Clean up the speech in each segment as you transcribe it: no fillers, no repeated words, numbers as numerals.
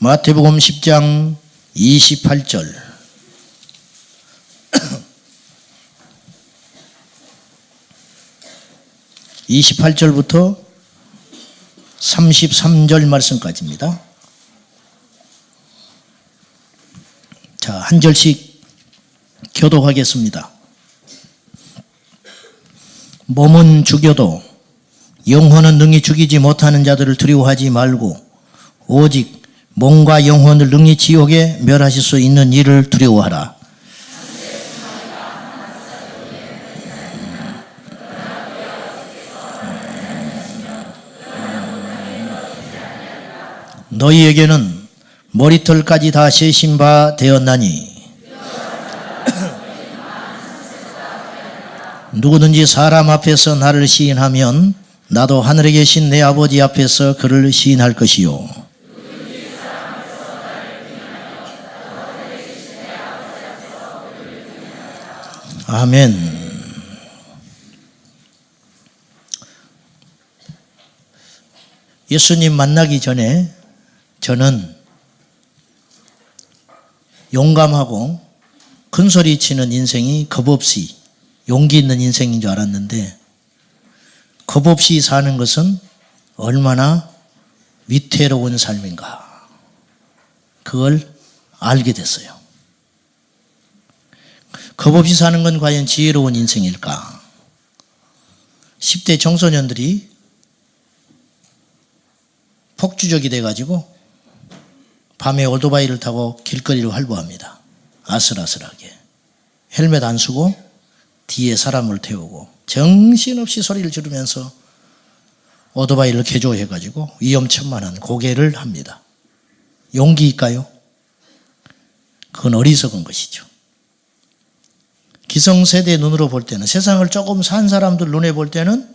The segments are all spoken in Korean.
마태복음 10장 28절. (28절부터) 33절 말씀까지입니다. 자, 한 절씩 교독하겠습니다. 몸은 죽여도 영혼은 능히 죽이지 못하는 자들을 두려워하지 말고 오직 몸과 영혼을 능히 지옥에 멸하실 수 있는 이를 두려워하라. 너희에게는 머리털까지 다 세신 바 되었나니 누구든지 사람 앞에서 나를 시인하면 나도 하늘에 계신 내 아버지 앞에서 그를 시인할 것이요. 아멘. 예수님 만나기 전에 저는 용감하고 큰소리 치는 인생이 겁없이 용기 있는 인생인 줄 알았는데 겁없이 사는 것은 얼마나 위태로운 삶인가 그걸 알게 됐어요. 겁없이 사는 건 과연 지혜로운 인생일까? 10대 청소년들이 폭주족이 돼가지고 밤에 오토바이를 타고 길거리를 활보합니다. 아슬아슬하게. 헬멧 안 쓰고 뒤에 사람을 태우고 정신없이 소리를 지르면서 오토바이를 개조해가지고 위험천만한 고개를 합니다. 용기일까요? 그건 어리석은 것이죠. 기성세대 눈으로 볼 때는 세상을 조금 산 사람들 눈에 볼 때는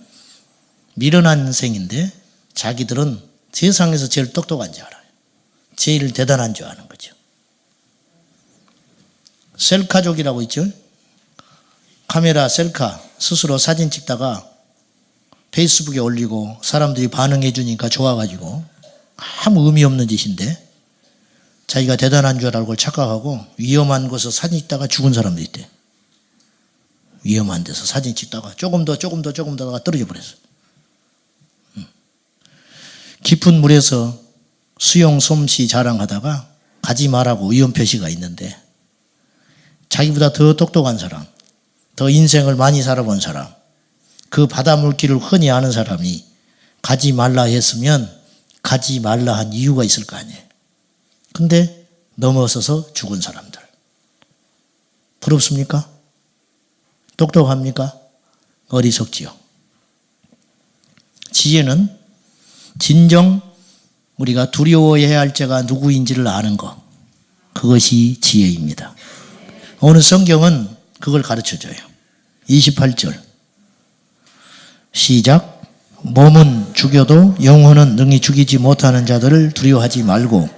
미련한 생인데 자기들은 세상에서 제일 똑똑한 줄 알아요. 제일 대단한 줄 아는 거죠. 셀카족이라고 있죠. 카메라 셀카 스스로 사진 찍다가 페이스북에 올리고 사람들이 반응해 주니까 좋아가지고 아무 의미 없는 짓인데 자기가 대단한 줄 알고 착각하고 위험한 곳에서 사진 찍다가 죽은 사람도 있대. 위험한 데서 사진 찍다가 조금 더 하다가 떨어져 버렸어. 깊은 물에서 수영 솜씨 자랑하다가 가지 말라고 위험 표시가 있는데 자기보다 더 똑똑한 사람, 더 인생을 많이 살아본 사람, 그 바다 물길을 흔히 아는 사람이 가지 말라 했으면 가지 말라 한 이유가 있을 거 아니에요. 근데 넘어서서 죽은 사람들. 부럽습니까? 똑똑합니까? 어리석지요. 지혜는 진정 우리가 두려워해야 할 자가 누구인지를 아는 것, 그것이 지혜입니다. 오늘 성경은 그걸 가르쳐줘요. 28절 시작. 몸은 죽여도 영혼은 능히 죽이지 못하는 자들을 두려워하지 말고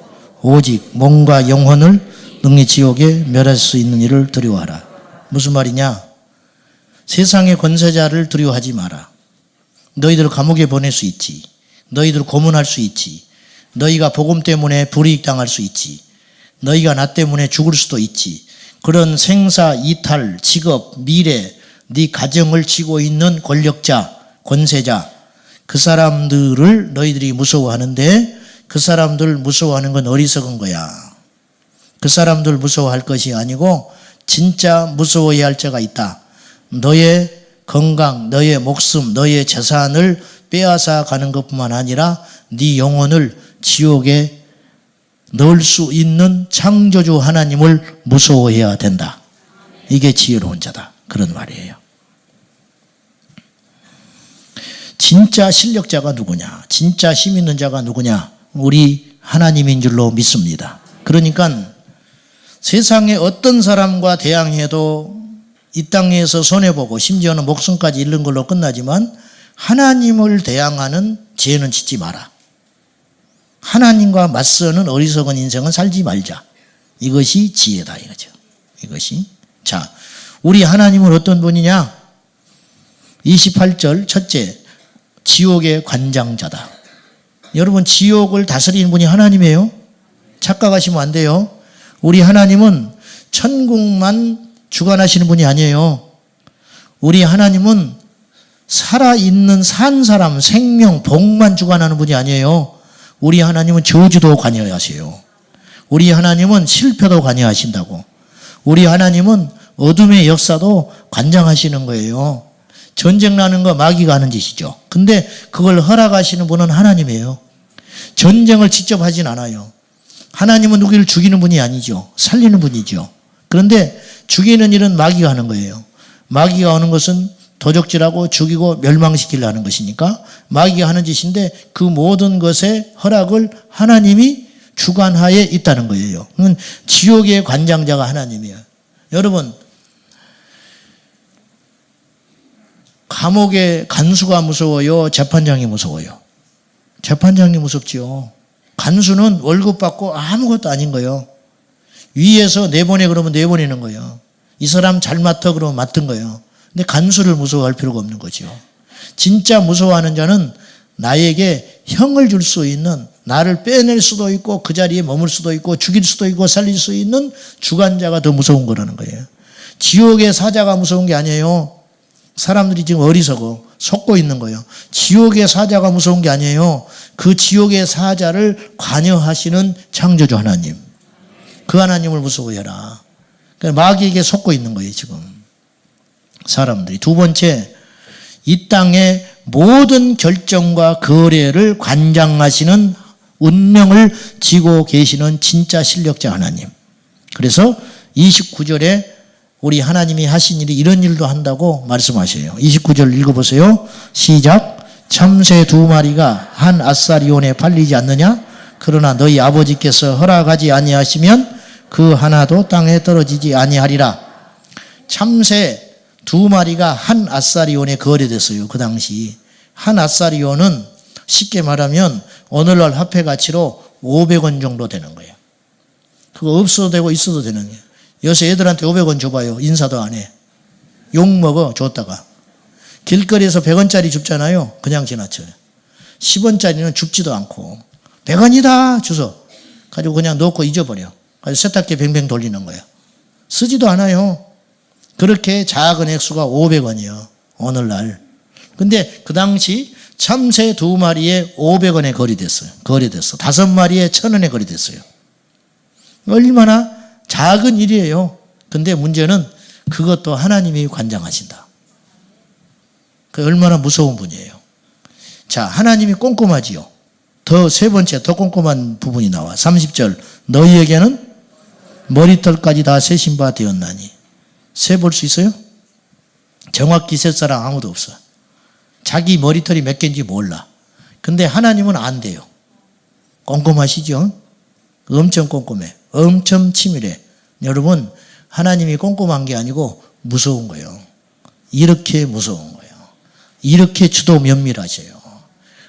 오직 몸과 영혼을 능히 지옥에 멸할 수 있는 이를 두려워하라. 무슨 말이냐? 세상의 권세자를 두려워하지 마라. 너희들 감옥에 보낼 수 있지. 너희들 고문할 수 있지. 너희가 복음 때문에 불이익 당할 수 있지. 너희가 나 때문에 죽을 수도 있지. 그런 생사, 이탈, 직업, 미래, 네 가정을 쥐고 있는 권력자, 권세자, 그 사람들을 너희들이 무서워하는데 그 사람들 무서워하는 건 어리석은 거야. 그 사람들 무서워할 것이 아니고 진짜 무서워해야 할 자가 있다. 너의 건강, 너의 목숨, 너의 재산을 빼앗아 가는 것뿐만 아니라 네 영혼을 지옥에 넣을 수 있는 창조주 하나님을 무서워해야 된다. 이게 지혜로운 자다. 그런 말이에요. 진짜 실력자가 누구냐? 진짜 힘 있는 자가 누구냐? 우리 하나님인 줄로 믿습니다. 그러니까 세상에 어떤 사람과 대항해도 이 땅에서 손해보고 심지어는 목숨까지 잃는 걸로 끝나지만 하나님을 대항하는 죄는 짓지 마라. 하나님과 맞서는 어리석은 인생은 살지 말자. 이것이 지혜다 이거죠. 이것이. 자, 우리 하나님은 어떤 분이냐? 28절 첫째, 지옥의 관장자다. 여러분, 지옥을 다스리는 분이 하나님이에요? 착각하시면 안 돼요. 우리 하나님은 천국만 주관하시는 분이 아니에요. 우리 하나님은 살아있는 산 사람 생명 복만 주관하는 분이 아니에요. 우리 하나님은 저주도 관여하세요. 우리 하나님은 실패도 관여하신다고. 우리 하나님은 어둠의 역사도 관장하시는 거예요. 전쟁 나는 거 마귀가 하는 짓이죠. 근데 그걸 허락하시는 분은 하나님이에요. 전쟁을 직접 하진 않아요. 하나님은 누구를 죽이는 분이 아니죠. 살리는 분이죠. 그런데 죽이는 일은 마귀가 하는 거예요. 마귀가 하는 것은 도적질하고 죽이고 멸망시키려 하는 것이니까 마귀가 하는 짓인데 그 모든 것의 허락을 하나님이 주관하에 있다는 거예요. 그건 지옥의 관장자가 하나님이에요. 여러분, 감옥의 간수가 무서워요? 재판장이 무서워요? 재판장이 무섭지요. 간수는 월급 받고 아무것도 아닌 거예요. 위에서 내보내 그러면 내보내는 거예요. 이 사람 잘 맡아 그러면 맡은 거예요. 근데 간수를 무서워할 필요가 없는 거죠. 진짜 무서워하는 자는 나에게 형을 줄 수 있는, 나를 빼낼 수도 있고 그 자리에 머물 수도 있고 죽일 수도 있고 살릴 수 있는 주관자가 더 무서운 거라는 거예요. 지옥의 사자가 무서운 게 아니에요. 사람들이 지금 어리석어 속고 있는 거예요. 지옥의 사자가 무서운 게 아니에요. 그 지옥의 사자를 관여하시는 창조주 하나님, 그 하나님을 무서워해라. 그러니까 마귀에게 속고 있는 거예요 지금 사람들이. 두 번째, 이 땅의 모든 결정과 거래를 관장하시는 운명을 지고 계시는 진짜 실력자 하나님. 그래서 29절에 우리 하나님이 하신 일이 이런 일도 한다고 말씀하셔요. 29절 읽어보세요. 시작. 참새 2마리가 한 아사리온에 팔리지 않느냐? 그러나 너희 아버지께서 허락하지 아니하시면 그 하나도 땅에 떨어지지 아니하리라. 참새 2마리가 한 아사리온에 거래됐어요. 그 당시 한 아사리온은 쉽게 말하면 오늘날 화폐 가치로 500원 정도 되는 거예요. 그거 없어도 되고 있어도 되는 거예요. 요새 애들한테 500원 줘봐요. 인사도 안 해. 욕먹어 줬다가. 길거리에서 100원짜리 줍잖아요. 그냥 지나쳐요. 10원짜리는 줍지도 않고 100원이다 주소 가지고 그냥 넣고 잊어버려. 가지고 세탁기에 뱅뱅 돌리는 거예요. 쓰지도 않아요. 그렇게 작은 액수가 500원이에요. 오늘날. 근데 그 당시 참새 2마리에 500원에 거래됐어요. 5마리에 1000원에 거래됐어요. 얼마나 작은 일이에요. 근데 문제는 그것도 하나님이 관장하신다. 그 얼마나 무서운 분이에요. 자, 하나님이 꼼꼼하지요. 더 세 번째 더 꼼꼼한 부분이 나와. 30절. 너희에게는 머리털까지 다 세신 바 되었나니. 세 볼 수 있어요? 정확히 셀 사람 아무도 없어. 자기 머리털이 몇 개인지 몰라. 근데 하나님은 안 돼요. 꼼꼼하시죠? 엄청 꼼꼼해. 엄청 치밀해. 여러분, 하나님이 꼼꼼한 게 아니고 무서운 거예요. 이렇게 무서운 거예요. 이렇게 주도 면밀하셔요.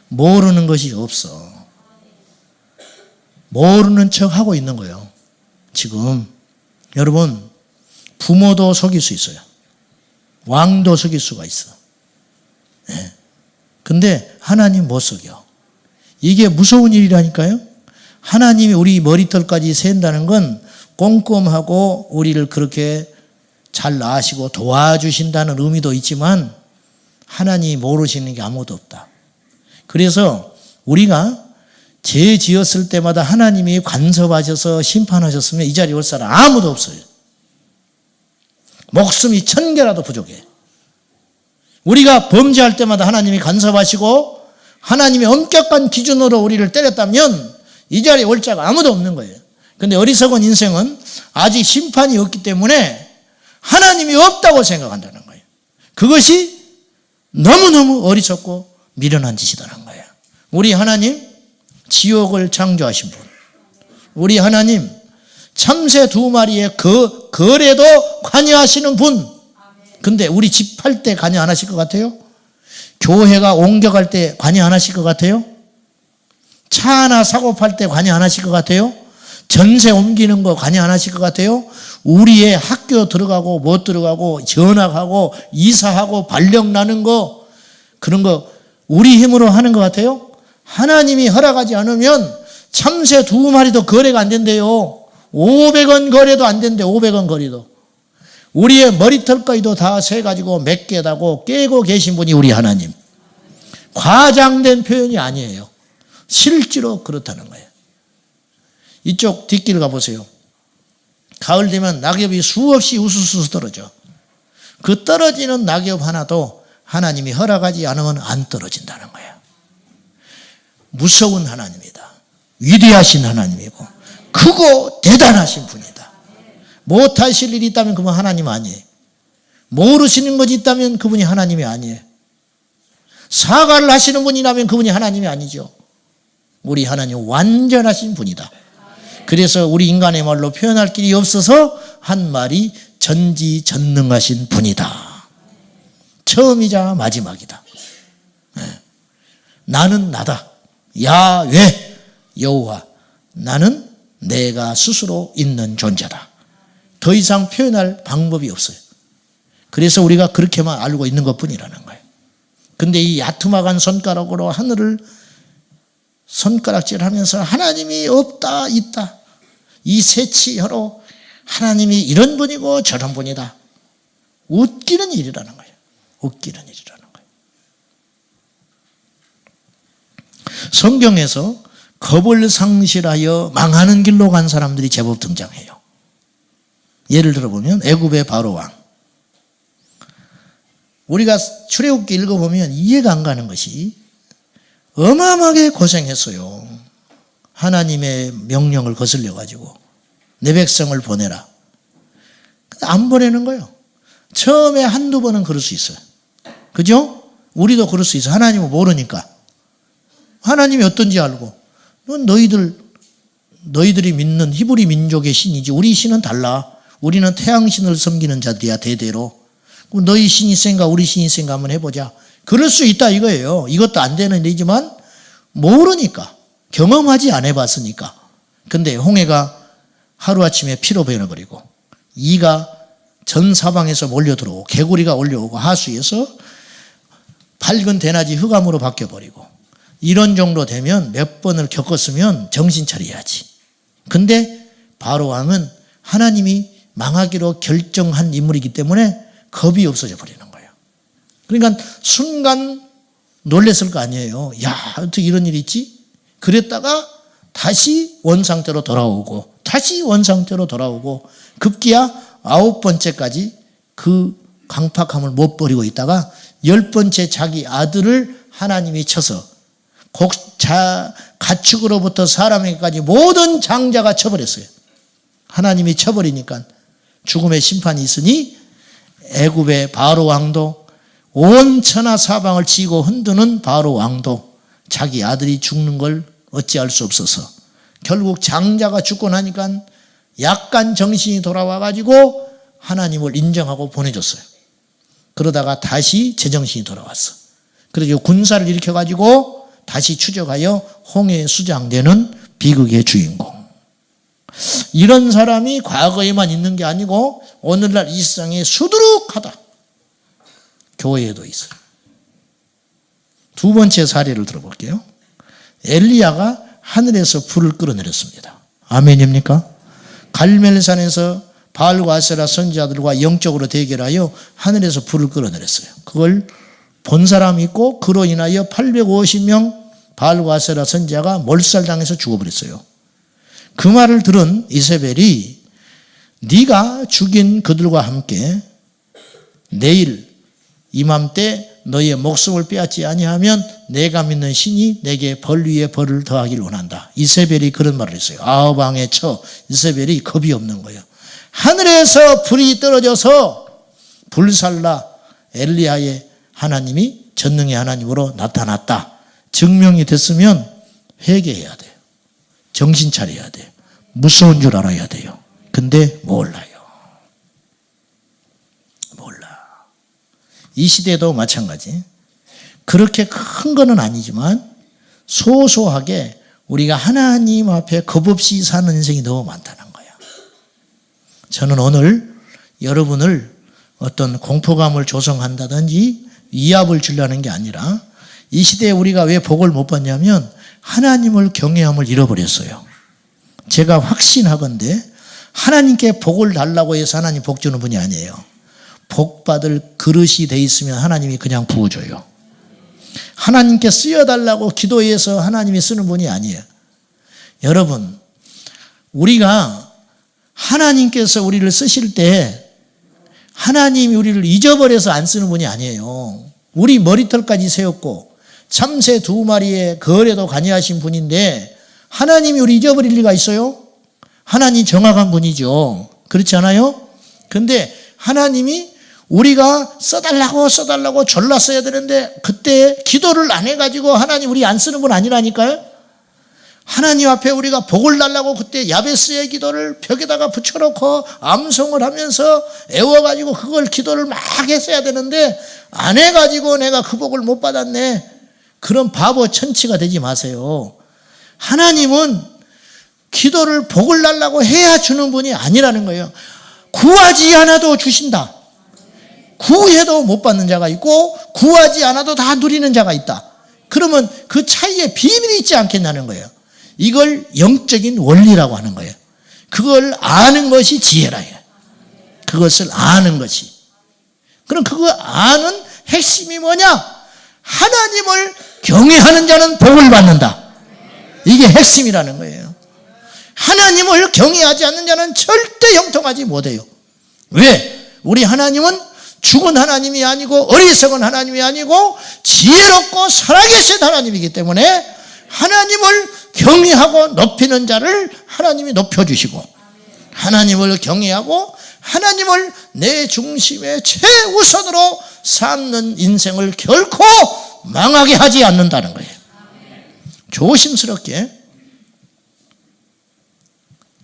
모르는 것이 없어. 모르는 척 하고 있는 거예요. 지금 여러분, 부모도 속일 수 있어요. 왕도 속일 수가 있어. 네. 근데 하나님 못 속여. 이게 무서운 일이라니까요. 하나님이 우리 머리털까지 센다는 건 꼼꼼하고 우리를 그렇게 잘 아시고 도와주신다는 의미도 있지만 하나님이 모르시는 게 아무것도 없다. 그래서 우리가 죄 지었을 때마다 하나님이 간섭하셔서 심판하셨으면 이 자리에 올 사람 아무도 없어요. 목숨이 1000개라도 부족해. 우리가 범죄할 때마다 하나님이 간섭하시고 하나님이 엄격한 기준으로 우리를 때렸다면 이 자리에 올 자가 아무도 없는 거예요. 그런데 어리석은 인생은 아직 심판이 없기 때문에 하나님이 없다고 생각한다는 거예요. 그것이 너무너무 어리석고 미련한 짓이라는 거예요. 우리 하나님 지옥을 창조하신 분, 우리 하나님 참새 2마리의 그 거래도 관여하시는 분. 근데 우리 집 팔 때 관여 안 하실 것 같아요? 교회가 옮겨갈 때 관여 안 하실 것 같아요? 차 하나 사고 팔 때 관여 안 하실 것 같아요? 전세 옮기는 거 관여 안 하실 것 같아요? 우리의 학교 들어가고 못 들어가고 전학하고 이사하고 발령 나는 거 그런 거 우리 힘으로 하는 것 같아요? 하나님이 허락하지 않으면 참새 2마리도 거래가 안 된대요. 500원 거래도 안 된대. 500원 거래도. 우리의 머리털까지도 다 세가지고 몇 개다고 깨고 계신 분이 우리 하나님. 과장된 표현이 아니에요. 실제로 그렇다는 거예요. 이쪽 뒷길 가보세요. 가을 되면 낙엽이 수없이 우수수 떨어져. 그 떨어지는 낙엽 하나도 하나님이 허락하지 않으면 안 떨어진다는 거예요. 무서운 하나님이다. 위대하신 하나님이고 크고 대단하신 분이다. 못하실 일이 있다면 그분 하나님 아니에요. 모르시는 것이 있다면 그분이 하나님이 아니에요. 사과를 하시는 분이라면 그분이 하나님이 아니죠. 우리 하나님 완전하신 분이다. 그래서 우리 인간의 말로 표현할 길이 없어서 한 말이 전지전능하신 분이다. 처음이자 마지막이다. 나는 나다. 야훼 여호와, 나는 내가 스스로 있는 존재다. 더 이상 표현할 방법이 없어요. 그래서 우리가 그렇게만 알고 있는 것뿐이라는 거예요. 근데 이 야트막한 손가락으로 하늘을 손가락질하면서 하나님이 없다 있다, 이 세치혀로 하나님이 이런 분이고 저런 분이다, 웃기는 일이라는 거예요. 웃기는 일이라는 거예요. 성경에서 겁을 상실하여 망하는 길로 간 사람들이 제법 등장해요. 예를 들어보면 애굽의 바로왕. 우리가 출애굽기 읽어보면 이해가 안 가는 것이 어마어마하게 고생했어요. 하나님의 명령을 거슬려가지고 내 백성을 보내라. 근데 안 보내는 거예요. 처음에 한두 번은 그럴 수 있어요. 그죠? 우리도 그럴 수 있어. 하나님을 모르니까. 하나님이 어떤지 알고. 너희들이 믿는 히브리 민족의 신이지 우리 신은 달라. 우리는 태양신을 섬기는 자들이야 대대로. 너희 신이 센가 우리 신이 센가 한번 해보자. 그럴 수 있다 이거예요. 이것도 안 되는 일이지만 모르니까, 경험하지 안 해봤으니까. 근데 홍해가 하루아침에 피로 변해버리고 이가 전 사방에서 몰려들어오고 개구리가 올려오고 하수에서 밝은 대낮이 흑암으로 바뀌어버리고 이런 정도 되면 몇 번을 겪었으면 정신 차려야지. 근데 바로왕은 하나님이 망하기로 결정한 인물이기 때문에 겁이 없어져 버리는 거예요. 그러니까 순간 놀랬을 거 아니에요. 야, 어떻게 이런 일이 있지? 그랬다가 다시 원상태로 돌아오고 다시 원상태로 돌아오고 급기야 9번째까지 그 강팍함을 못 버리고 있다가 10번째 자기 아들을 하나님이 쳐서 가축으로부터 사람에게까지 모든 장자가 쳐버렸어요. 하나님이 쳐버리니까 죽음의 심판이 있으니 애굽의 바로 왕도, 온 천하 사방을 치고 흔드는 바로 왕도 자기 아들이 죽는 걸 어찌할 수 없어서 결국 장자가 죽고 나니까 약간 정신이 돌아와가지고 하나님을 인정하고 보내줬어요. 그러다가 다시 제정신이 돌아왔어. 그래서 군사를 일으켜가지고 다시 추적하여 홍해에 수장되는 비극의 주인공. 이런 사람이 과거에만 있는 게 아니고 오늘날 이 세상에 수두룩하다. 교회에도 있어요. 두 번째 사례를 들어볼게요. 엘리야가 하늘에서 불을 끌어내렸습니다. 아멘입니까? 갈멜산에서 바알과 아세라 선지자들과 영적으로 대결하여 하늘에서 불을 끌어내렸어요. 그걸 본 사람이 있고 그로 인하여 850명 바알과 아세라 선지자가 몰살당해서 죽어버렸어요. 그 말을 들은 이세벨이 네가 죽인 그들과 함께 내일 이맘때 너의 목숨을 빼앗지 아니하면 내가 믿는 신이 내게 벌 위에 벌을 더하기를 원한다. 이세벨이 그런 말을 했어요. 아합왕에 처 이세벨이 겁이 없는 거예요. 하늘에서 불이 떨어져서 불살라 엘리야의 하나님이 전능의 하나님으로 나타났다. 증명이 됐으면 회개해야 돼요. 정신 차려야 돼요. 무서운 줄 알아야 돼요. 근데 몰라요. 몰라. 이 시대도 마찬가지. 그렇게 큰 거는 아니지만 소소하게 우리가 하나님 앞에 겁없이 사는 인생이 너무 많다는 거야. 저는 오늘 여러분을 어떤 공포감을 조성한다든지 위압을 주려는 게 아니라 이 시대에 우리가 왜 복을 못 받냐면 하나님을 경외함을 잃어버렸어요. 제가 확신하건대 하나님께 복을 달라고 해서 하나님 복 주는 분이 아니에요. 복 받을 그릇이 돼 있으면 하나님이 그냥 부어줘요. 하나님께 쓰여달라고 기도해서 하나님이 쓰는 분이 아니에요. 여러분, 우리가 하나님께서 우리를 쓰실 때 하나님이 우리를 잊어버려서 안 쓰는 분이 아니에요. 우리 머리털까지 세웠고 참새 2마리에 거울에도 관여하신 분인데 하나님이 우리 잊어버릴 리가 있어요? 하나님 정확한 분이죠. 그렇지 않아요? 근데 하나님이 우리가 써달라고 졸라 써야 되는데 그때 기도를 안 해가지고 하나님 우리 안 쓰는 분 아니라니까요? 하나님 앞에 우리가 복을 달라고 그때 야베스의 기도를 벽에다가 붙여놓고 암송을 하면서 애워가지고 그걸 기도를 막 했어야 되는데 안 해가지고 내가 그 복을 못 받았네. 그런 바보 천치가 되지 마세요. 하나님은 기도를 복을 달라고 해야 주는 분이 아니라는 거예요. 구하지 않아도 주신다. 구해도 못 받는 자가 있고 구하지 않아도 다 누리는 자가 있다. 그러면 그 차이에 비밀이 있지 않겠냐는 거예요. 이걸 영적인 원리라고 하는 거예요. 그걸 아는 것이 지혜라. 그것을 아는 것이. 그럼 그거 아는 핵심이 뭐냐? 하나님을 경외하는 자는 복을 받는다. 이게 핵심이라는 거예요. 하나님을 경외하지 않는 자는 절대 형통하지 못해요. 왜? 우리 하나님은 죽은 하나님이 아니고 어리석은 하나님이 아니고 지혜롭고 살아계신 하나님이기 때문에 하나님을 경외하고 높이는 자를 하나님이 높여주시고 하나님을 경외하고 하나님을 내 중심의 최우선으로 삼는 인생을 결코 망하게 하지 않는다는 거예요. 조심스럽게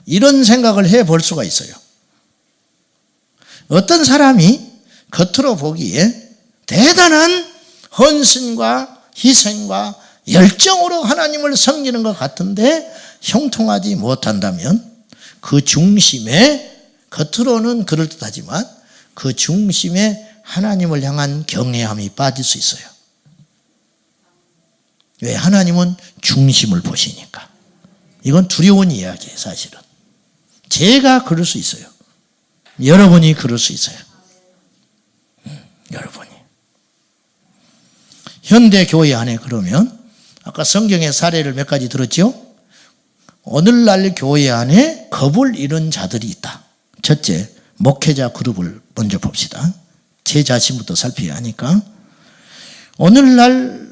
이런 생각을 해볼 수가 있어요. 어떤 사람이 겉으로 보기에 대단한 헌신과 희생과 열정으로 하나님을 섬기는 것 같은데 형통하지 못한다면 그 중심에, 겉으로는 그럴듯하지만 그 중심에 하나님을 향한 경외함이 빠질 수 있어요. 왜? 하나님은 중심을 보시니까. 이건 두려운 이야기예요, 사실은. 제가 그럴 수 있어요. 여러분이 그럴 수 있어요. 여러분이. 현대 교회 안에 그러면 아까 성경의 사례를 몇 가지 들었죠? 오늘날 교회 안에 겁을 잃은 자들이 있다. 첫째, 목회자 그룹을 먼저 봅시다. 제 자신부터 살펴야 하니까. 오늘날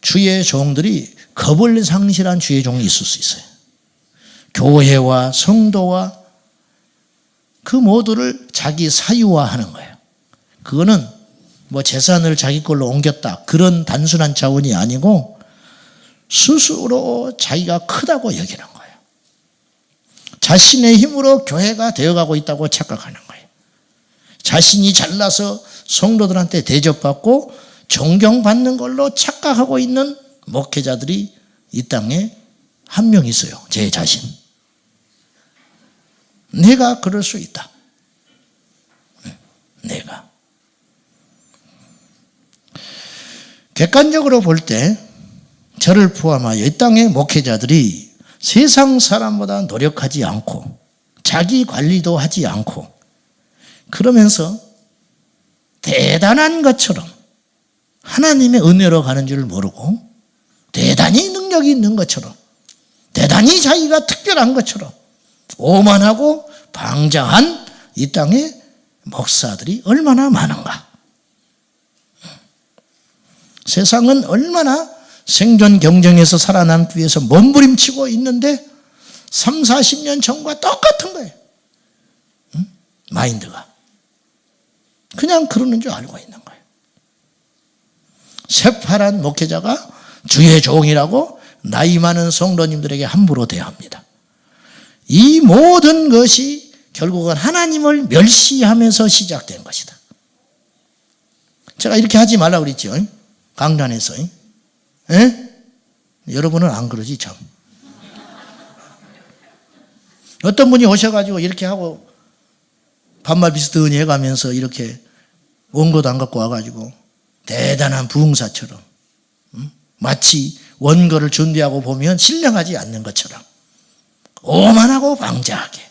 주의 종들이 겁을 상실한 주의 종이 있을 수 있어요. 교회와 성도와 그 모두를 자기 사유화하는 거예요. 그거는 뭐 재산을 자기 걸로 옮겼다 그런 단순한 차원이 아니고 스스로 자기가 크다고 여기는 거예요. 자신의 힘으로 교회가 되어가고 있다고 착각하는 거예요. 자신이 잘나서 성도들한테 대접받고 존경받는 걸로 착각하고 있는 목회자들이 이 땅에 한 명 있어요. 제 자신. 내가 그럴 수 있다. 내가. 객관적으로 볼 때 저를 포함하여 이 땅의 목회자들이 세상 사람보다 노력하지 않고 자기 관리도 하지 않고 그러면서 대단한 것처럼 하나님의 은혜로 가는 줄 모르고 대단히 능력이 있는 것처럼 대단히 자기가 특별한 것처럼 오만하고 방자한 이 땅의 목사들이 얼마나 많은가. 세상은 얼마나 생존 경쟁에서 살아남기 위해서 몸부림치고 있는데 3, 40년 전과 똑같은 거예요. 마인드가. 그냥 그러는 줄 알고 있는 거예요. 새파란 목회자가 주의 종이라고 나이 많은 성도님들에게 함부로 대합니다. 이 모든 것이 결국은 하나님을 멸시하면서 시작된 것이다. 제가 이렇게 하지 말라고 그랬죠. 강단에서. 에? 여러분은 안 그러지 참. 어떤 분이 오셔가지고 이렇게 하고 반말 비슷하니 해가면서 이렇게 원고도 안 갖고 와가지고 대단한 부흥사처럼 마치 원고를 준비하고 보면 신령하지 않는 것처럼 오만하고 방자하게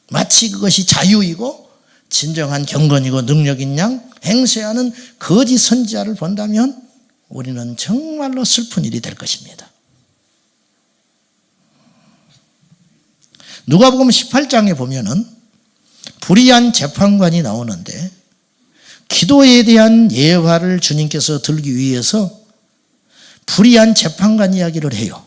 마치 그것이 자유이고 진정한 경건이고 능력인 양 행세하는 거짓 선지자를 본다면 우리는 정말로 슬픈 일이 될 것입니다. 누가복음 18장에 보면은 불의한 재판관이 나오는데 기도에 대한 예화를 주님께서 들기 위해서 불의한 재판관 이야기를 해요.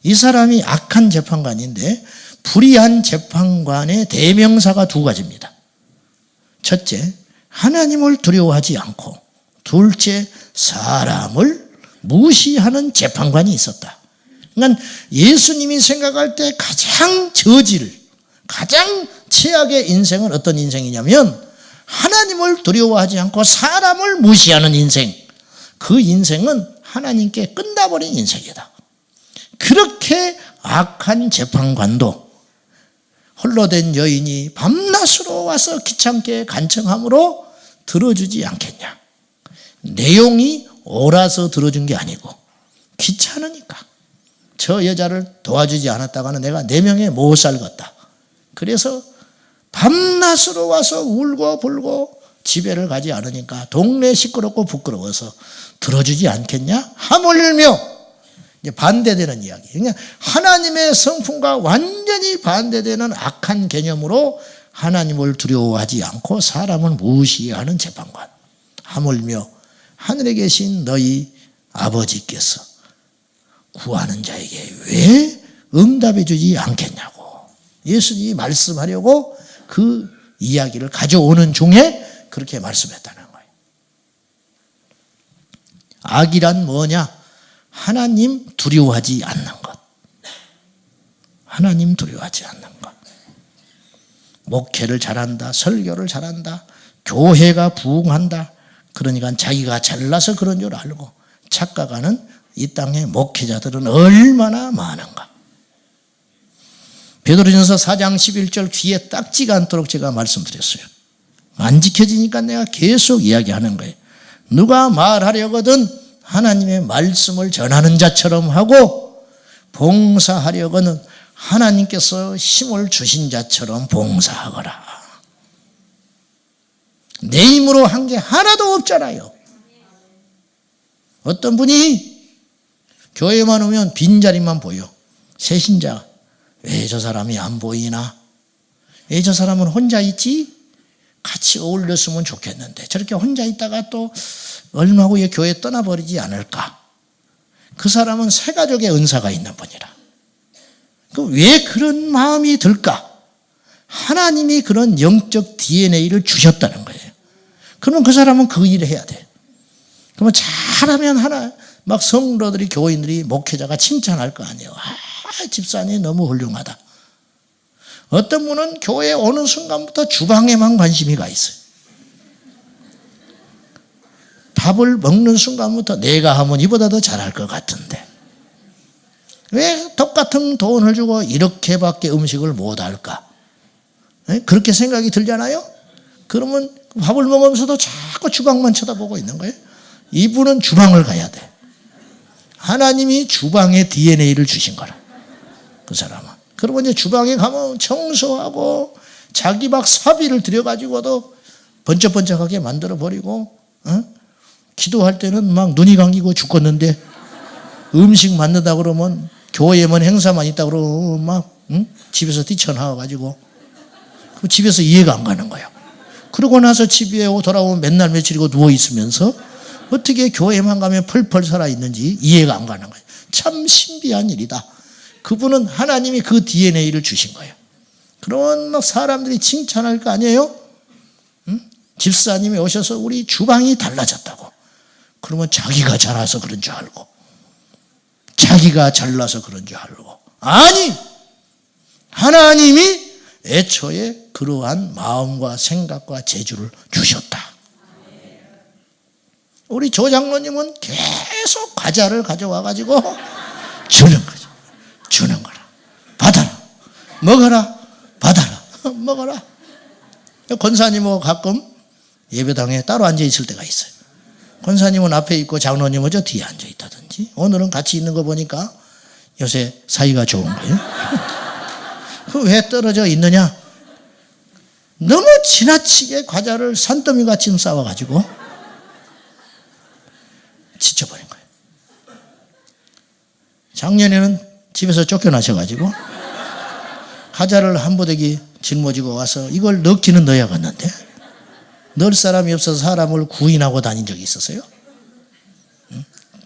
이 사람이 악한 재판관인데 불의한 재판관의 대명사가 두 가지입니다. 첫째, 하나님을 두려워하지 않고, 둘째, 사람을 무시하는 재판관이 있었다. 그러니까 예수님이 생각할 때 가장 가장 최악의 인생은 어떤 인생이냐면 하나님을 두려워하지 않고 사람을 무시하는 인생. 그 인생은 하나님께 끝나버린 인생이다. 그렇게 악한 재판관도 홀로 된 여인이 밤낮으로 와서 귀찮게 간청함으로 들어주지 않겠냐. 내용이 옳아서 들어준 게 아니고 귀찮으니까. 저 여자를 도와주지 않았다가는 내가 4명에 못 살겠다. 그래서 밤낮으로 와서 울고 불고 집에를 가지 않으니까 동네 시끄럽고 부끄러워서 들어주지 않겠냐? 하물며 반대되는 이야기. 그러니까 하나님의 성품과 완전히 반대되는 악한 개념으로 하나님을 두려워하지 않고 사람을 무시하는 재판관. 하물며 하늘에 계신 너희 아버지께서 구하는 자에게 왜 응답해 주지 않겠냐고 예수님이 말씀하려고 그 이야기를 가져오는 중에 그렇게 말씀했다는 거예요. 악이란 뭐냐? 하나님 두려워하지 않는 것. 하나님 두려워하지 않는 것. 목회를 잘한다, 설교를 잘한다, 교회가 부흥한다. 그러니까 자기가 잘나서 그런 줄 알고 착각하는 이 땅의 목회자들은 얼마나 많은가. 베드로전서 4장 11절 귀에 딱지가 않도록 제가 말씀드렸어요. 안 지켜지니까 내가 계속 이야기하는 거예요. 누가 말하려거든 하나님의 말씀을 전하는 자처럼 하고 봉사하려거는 하나님께서 힘을 주신 자처럼 봉사하거라. 내 힘으로 한 게 하나도 없잖아요. 어떤 분이 교회만 오면 빈자리만 보여. 새신자. 왜 저 사람이 안 보이나? 왜 저 사람은 혼자 있지? 같이 어울렸으면 좋겠는데 저렇게 혼자 있다가 또 얼마 후에 교회 떠나버리지 않을까? 그 사람은 새 가족의 은사가 있는 분이라. 왜 그런 마음이 들까? 하나님이 그런 영적 DNA를 주셨다는 거예요. 그러면 그 사람은 그 일을 해야 돼. 그러면 잘하면 막 성도들이, 교인들이, 목회자가 칭찬할 거 아니에요. 집사님 너무 훌륭하다. 어떤 분은 교회에 오는 순간부터 주방에만 관심이 가 있어요. 밥을 먹는 순간부터 내가 하면 이보다 더 잘할 것 같은데 왜 똑같은 돈을 주고 이렇게밖에 음식을 못할까? 그렇게 생각이 들잖아요. 그러면 밥을 먹으면서도 자꾸 주방만 쳐다보고 있는 거예요. 이분은 주방을 가야 돼. 하나님이 주방에 DNA를 주신 거라. 그 사람은. 그러면 이제 주방에 가면 청소하고 자기 막 사비를 들여가지고도 번쩍번쩍하게 만들어버리고, 기도할 때는 막 눈이 감기고 죽겠는데 음식 만든다 그러면 교회만 행사만 있다 그러면 막 집에서 뛰쳐나와가지고 집에서 이해가 안 가는 거예요. 그러고 나서 집에 돌아오면 맨날 며칠이고 누워있으면서 어떻게 교회만 가면 펄펄 살아있는지 이해가 안 가는 거예요. 참 신비한 일이다. 그분은 하나님이 그 DNA를 주신 거예요. 그런 막 사람들이 칭찬할 거 아니에요? 집사님이 오셔서 우리 주방이 달라졌다고. 그러면 자기가 잘나서 그런 줄 알고 자기가 잘나서 그런 줄 알고 아니! 하나님이 애초에 그러한 마음과 생각과 재주를 주셨다. 우리 조 장로님은 계속 과자를 가져와가지고 주는 거죠. 주는 거라. 받아라. 먹어라. 받아라. 먹어라. 권사님하고 가끔 예배당에 따로 앉아 있을 때가 있어요. 권사님은 앞에 있고 장로님은 저 뒤에 앉아 있다든지. 거지. 오늘은 같이 있는 거 보니까 요새 사이가 좋은 거예요. 왜 떨어져 있느냐? 너무 지나치게 과자를 산더미같이 싸워가지고 지쳐버린 거예요. 작년에는 집에서 쫓겨나셔가지고 과자를 한 보대기 짊어지고 와서 이걸 넣기는 넣어야겠는데 넣을 사람이 없어서 사람을 구인하고 다닌 적이 있었어요.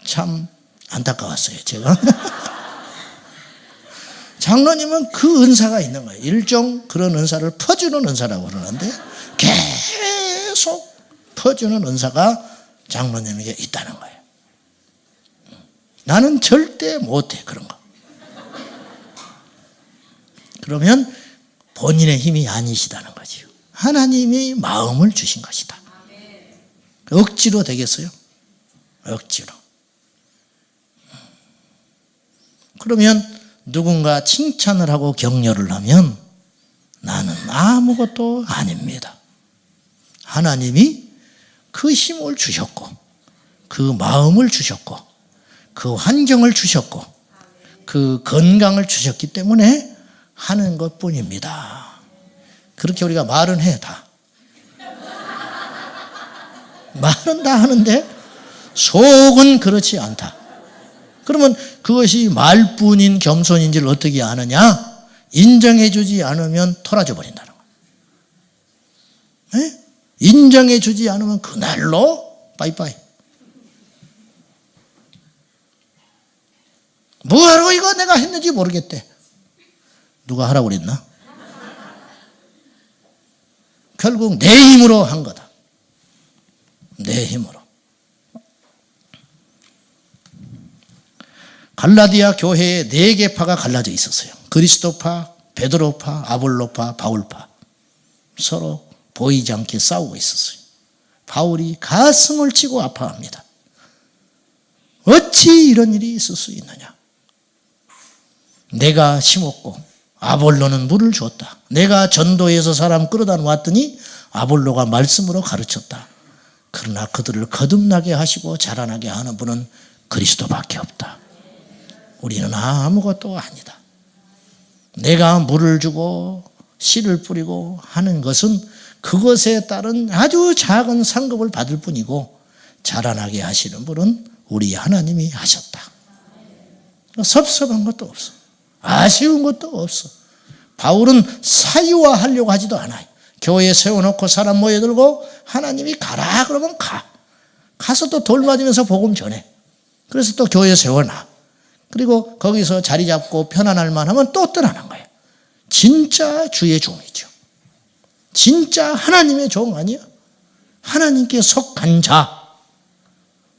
참 안타까웠어요, 제가. 장로님은 그 은사가 있는 거예요. 일종 그런 은사를 퍼주는 은사라고 그러는데 계속 퍼주는 은사가 장로님에게 있다는 거예요. 나는 절대 못해, 그런 거. 그러면 본인의 힘이 아니시다는 거지요. 하나님이 마음을 주신 것이다. 억지로 되겠어요? 억지로. 그러면 누군가 칭찬을 하고 격려를 하면 나는 아무것도 아닙니다. 하나님이 그 힘을 주셨고 그 마음을 주셨고 그 환경을 주셨고 그 건강을 주셨기 때문에 하는 것뿐입니다. 그렇게 우리가 말은 해, 다. 말은 다 하는데 속은 그렇지 않다. 그러면 그것이 말뿐인 겸손인지를 어떻게 아느냐? 인정해주지 않으면 토라져 버린다는 거예요. 인정해주지 않으면 그날로 빠이빠이. 뭐하러 이거 내가 했는지 모르겠대. 누가 하라고 그랬나? 결국 내 힘으로 한 거다. 내 힘으로. 갈라디아 교회에 4개 파가 갈라져 있었어요. 그리스도파, 베드로파, 아볼로파, 바울파. 서로 보이지 않게 싸우고 있었어요. 바울이 가슴을 치고 아파합니다. 어찌 이런 일이 있을 수 있느냐? 내가 심었고 아볼로는 물을 줬다. 내가 전도해서 사람 끌어다 놓았더니 아볼로가 말씀으로 가르쳤다. 그러나 그들을 거듭나게 하시고 자라나게 하는 분은 그리스도밖에 없다. 우리는 아무것도 아니다. 내가 물을 주고 씨를 뿌리고 하는 것은 그것에 따른 아주 작은 상급을 받을 뿐이고 자라나게 하시는 분은 우리 하나님이 하셨다. 섭섭한 것도 없어. 아쉬운 것도 없어. 바울은 사유화하려고 하지도 않아요. 교회에 세워놓고 사람 모여들고 하나님이 가라 그러면 가. 가서 또 돌 맞으면서 복음 전해. 그래서 또 교회에 세워놔. 그리고 거기서 자리 잡고 편안할 만하면 또 떠나는 거예요. 진짜 주의 종이죠. 진짜 하나님의 종 아니에요? 하나님께 속한 자.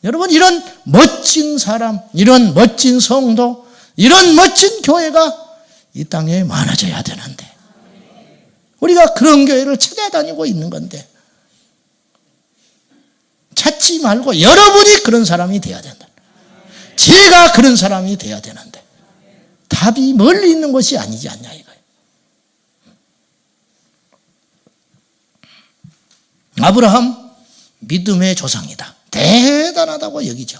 여러분, 이런 멋진 사람, 이런 멋진 성도, 이런 멋진 교회가 이 땅에 많아져야 되는데 우리가 그런 교회를 찾아다니고 있는 건데 찾지 말고 여러분이 그런 사람이 돼야 된다. 제가 그런 사람이 돼야 되는데 답이 멀리 있는 것이 아니지 않냐 이거예요. 아브라함 믿음의 조상이다. 대단하다고 여기죠.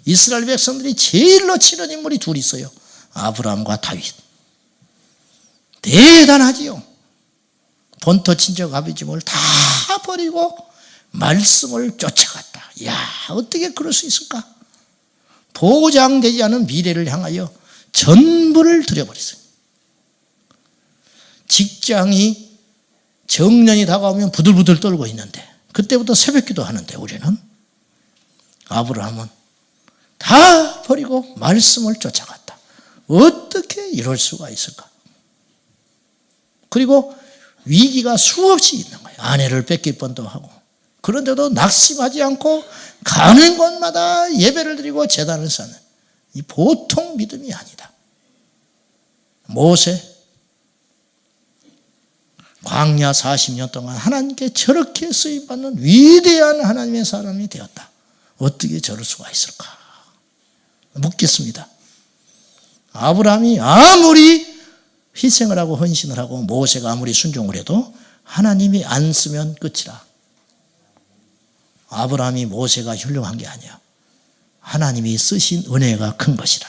이스라엘 백성들이 제일로 치는 인물이 둘 있어요. 아브라함과 다윗. 대단하지요. 본토 친척 아버지를 다 버리고 말씀을 쫓아갔다. 야, 어떻게 그럴 수 있을까? 보장되지 않은 미래를 향하여 전부를 들여버렸어요. 직장이 정년이 다가오면 부들부들 떨고 있는데 그때부터 새벽기도 하는데 우리는 아브라함은 다 버리고 말씀을 쫓아갔다. 어떻게 이럴 수가 있을까? 그리고 위기가 수없이 있는 거예요. 아내를 뺏길 뻔도 하고. 그런데도 낙심하지 않고 가는 곳마다 예배를 드리고 제단을 쌓는 이 보통 믿음이 아니다. 모세 광야 40년 동안 하나님께 저렇게 쓰임받는 위대한 하나님의 사람이 되었다. 어떻게 저럴 수가 있을까? 묻겠습니다. 아브라함이 아무리 희생을 하고 헌신을 하고 모세가 아무리 순종을 해도 하나님이 안 쓰면 끝이라. 아브라함이 모세가 훌륭한 게 아니야. 하나님이 쓰신 은혜가 큰 것이라.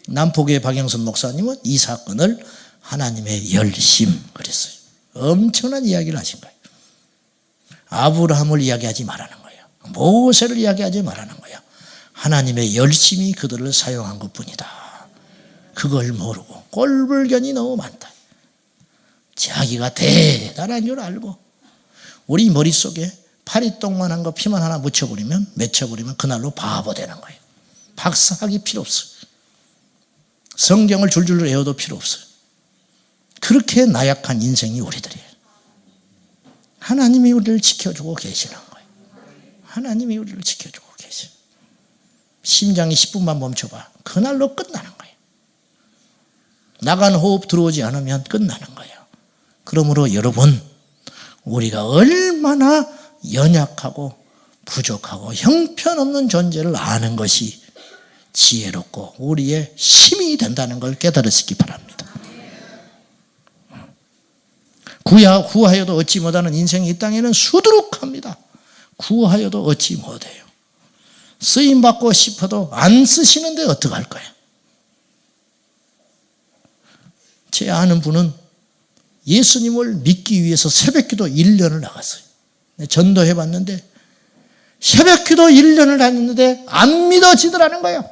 남포교회 박영선 목사님은 이 사건을 하나님의 열심 그랬어요. 엄청난 이야기를 하신 거예요. 아브라함을 이야기하지 말라는 거예요. 모세를 이야기하지 말라는 거예요. 하나님의 열심이 그들을 사용한 것뿐이다. 그걸 모르고 꼴불견이 너무 많다. 자기가 대단한 줄 알고 우리 머릿속에 파리똥만한 거 피만 하나 맺혀버리면 그날로 바보 되는 거예요. 박사학위 필요 없어요. 성경을 줄줄 외워도 필요 없어요. 그렇게 나약한 인생이 우리들이에요. 하나님이 우리를 지켜주고 계시는 거예요. 하나님이 우리를 지켜주고 계세요. 심장이 10분만 멈춰봐. 그날로 끝나는 거예요. 나간 호흡 들어오지 않으면 끝나는 거예요. 그러므로 여러분, 우리가 얼마나 연약하고 부족하고 형편없는 존재를 아는 것이 지혜롭고 우리의 힘이 된다는 걸 깨달으시기 바랍니다. 구하여도 얻지 못하는 인생이 이 땅에는 수두룩합니다. 구하여도 얻지 못해요. 쓰임받고 싶어도 안 쓰시는데 어떡할 거예요? 제 아는 분은 예수님을 믿기 위해서 새벽기도 1년을 나갔어요. 전도해봤는데 새벽기도 1년을 했는데 안 믿어지더라는 거예요.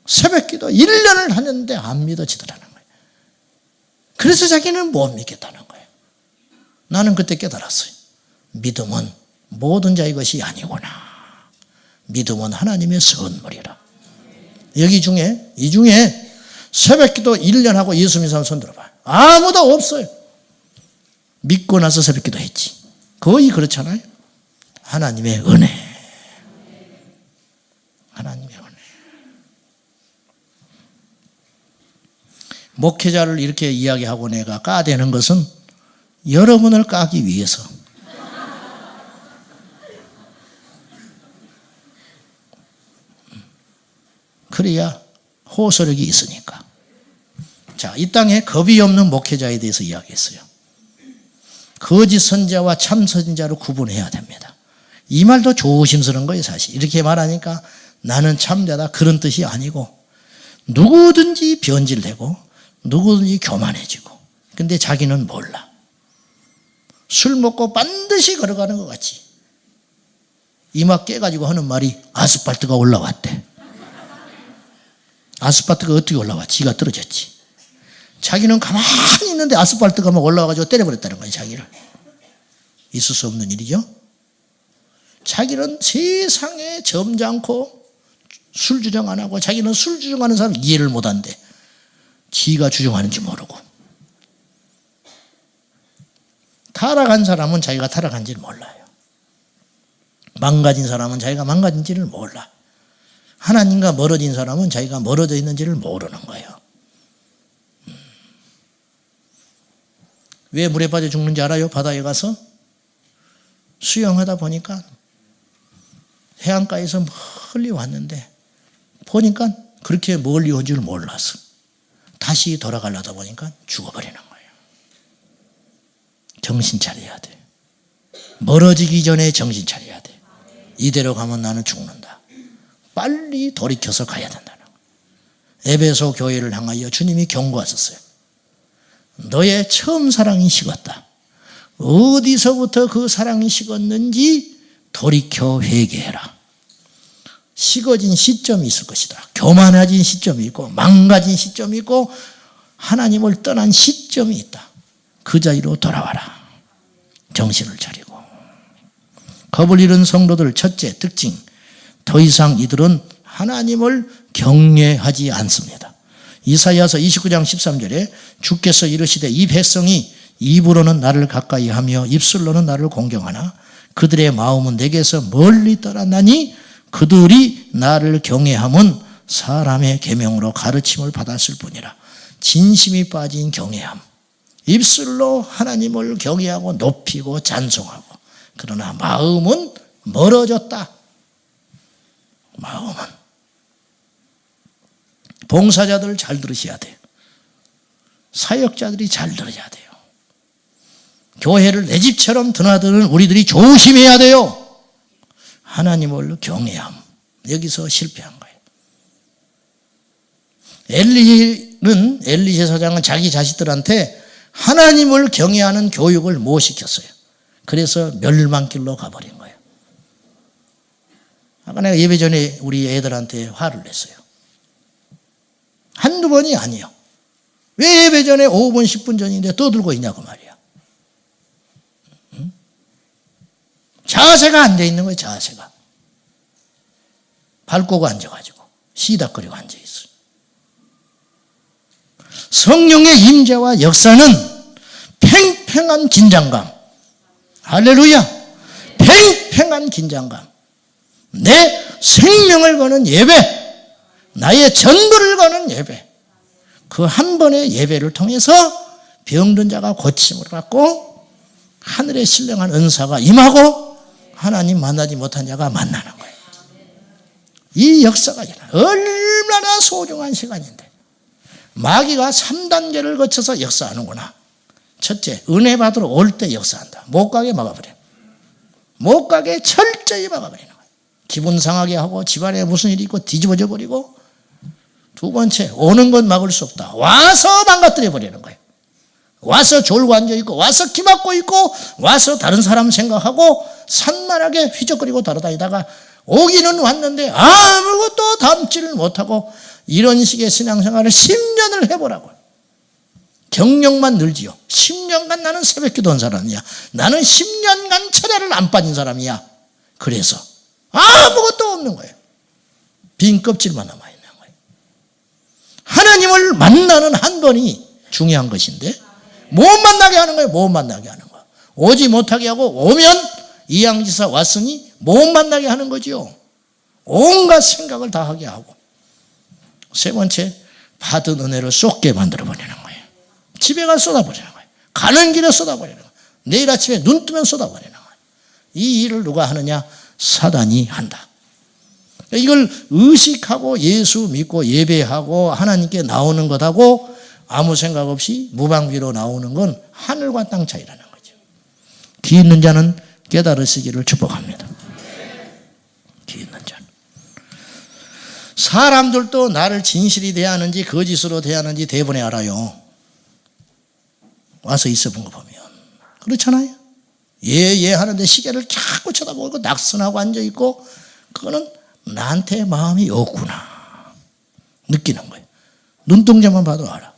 새벽기도 1년을 하는데 안 믿어지더라는 거예요. 그래서 자기는 못 믿겠다는 거예요. 나는 그때 깨달았어요. 믿음은 모든 자의 것이 아니구나. 믿음은 하나님의 선물이라. 이 중에 새벽기도 1년 하고 예수 믿는 사람 손 들어봐요. 아무도 없어요. 믿고 나서 새벽기도 했지. 거의 그렇잖아요. 하나님의 은혜. 하나님의 은혜. 목회자를 이렇게 이야기하고 내가 까대는 것은 여러분을 까기 위해서. 그래야 호소력이 있으니까. 자, 이 땅에 겁이 없는 목회자에 대해서 이야기했어요. 거짓 선자와 참 선자를 구분해야 됩니다. 이 말도 조심스러운 거예요, 사실. 이렇게 말하니까 나는 참되다 그런 뜻이 아니고 누구든지 변질되고 누구든지 교만해지고 근데 자기는 몰라. 술 먹고 반드시 걸어가는 것 같지. 이마 깨가지고 하는 말이 아스팔트가 올라왔대. 아스팔트가 어떻게 올라와? 지가 떨어졌지. 자기는 가만히 있는데 아스팔트가 막 올라와가지고 때려버렸다는 거예요, 자기를. 있을 수 없는 일이죠. 자기는 세상에 점잖고 술 주정 안 하고 자기는 술 주정하는 사람 이해를 못 한대. 지가 주정하는지 모르고. 타락한 사람은 자기가 타락한지를 몰라요. 망가진 사람은 자기가 망가진지를 몰라. 하나님과 멀어진 사람은 자기가 멀어져 있는지를 모르는 거예요. 왜 물에 빠져 죽는지 알아요? 바다에 가서 수영하다 보니까 해안가에서 멀리 왔는데 보니까 그렇게 멀리 온 줄 몰랐어. 다시 돌아가려다 보니까 죽어버리는 거예요. 정신 차려야 돼. 멀어지기 전에 정신 차려야 돼. 이대로 가면 나는 죽는다. 빨리 돌이켜서 가야 된다는 거예요. 에베소 교회를 향하여 주님이 경고하셨어요. 너의 처음 사랑이 식었다. 어디서부터 그 사랑이 식었는지 돌이켜 회개해라. 식어진 시점이 있을 것이다. 교만해진 시점이 있고 망가진 시점이 있고 하나님을 떠난 시점이 있다. 그 자리로 돌아와라. 정신을 차리고. 겁을 잃은 성도들 첫째 특징, 더 이상 이들은 하나님을 경외하지 않습니다. 이사야서 29장 13절에 주께서 이르시되 이 백성이 입으로는 나를 가까이 하며 입술로는 나를 공경하나 그들의 마음은 내게서 멀리 떠났나니 그들이 나를 경외함은 사람의 계명으로 가르침을 받았을 뿐이라. 진심이 빠진 경외함. 입술로 하나님을 경외하고 높이고 찬송하고 그러나 마음은 멀어졌다. 마음은. 봉사자들 잘 들으셔야 돼요. 사역자들이 잘 들어야 돼요. 교회를 내 집처럼 드나드는 우리들이 조심해야 돼요. 하나님을 경외함. 여기서 실패한 거예요. 엘리 제사장은 자기 자식들한테 하나님을 경외하는 교육을 못 시켰어요. 그래서 멸망길로 가버린 거예요. 아까 내가 예배 전에 우리 애들한테 화를 냈어요. 한두 번이 아니에요. 왜 예배 전에 5분 10분 전인데 떠들고 있냐고 말이야. 자세가 안 돼 있는 거예요. 자세가. 발 꼬고 앉아가지고 시닥거리고 앉아있어요. 성령의 임재와 역사는 팽팽한 긴장감. 할렐루야. 팽팽한 긴장감. 내 생명을 거는 예배, 나의 전부를 거는 예배, 그 한 번의 예배를 통해서 병든 자가 고침을 받고 하늘의 신령한 은사가 임하고 하나님 만나지 못한 자가 만나는 거예요. 이 역사가 얼마나 소중한 시간인데 마귀가 3단계를 거쳐서 역사하는구나. 첫째, 은혜 받으러 올 때 역사한다. 못 가게 막아버려. 못 가게 철저히 막아버리는 거예요. 기분 상하게 하고 집안에 무슨 일이 있고 뒤집어져 버리고, 두 번째, 오는 건 막을 수 없다. 와서 망가뜨려 버리는 거예요. 와서 졸고 앉아있고, 와서 기막고 있고, 와서 다른 사람 생각하고 산만하게 휘적거리고 돌아다니다가 오기는 왔는데 아무것도 담지를 못하고, 이런 식의 신앙생활을 10년을 해보라고. 경력만 늘지요. 10년간 나는 새벽기도 한 사람이야. 나는 10년간 철야를 안 빠진 사람이야. 그래서 아무것도 없는 거예요. 빈 껍질만 남아있는 거예요. 하나님을 만나는 한 번이 중요한 것인데 못 만나게 하는 거예요. 못 만나게 하는 거. 오지 못하게 하고, 오면 이양지사 왔으니 못 만나게 하는 거지요. 온갖 생각을 다 하게 하고. 세 번째, 받은 은혜를 쏟게 만들어버리는 거예요. 집에 가 쏟아버리는 거예요. 가는 길에 쏟아버리는 거예요. 내일 아침에 눈 뜨면 쏟아버리는 거예요. 이 일을 누가 하느냐? 사단이 한다. 이걸 의식하고 예수 믿고 예배하고 하나님께 나오는 것하고 아무 생각 없이 무방비로 나오는 건 하늘과 땅 차이라는 거죠. 귀 있는 자는 깨달으시기를 축복합니다. 귀 있는 자는. 사람들도 나를 진실이 대하는지 거짓으로 대하는지 대번에 알아요. 와서 있어 본 거 보면. 그렇잖아요. 예 하는데 시계를 자꾸 쳐다보고 낙선하고 앉아있고, 그거는 나한테 마음이 없구나 느끼는 거예요. 눈동자만 봐도 알아.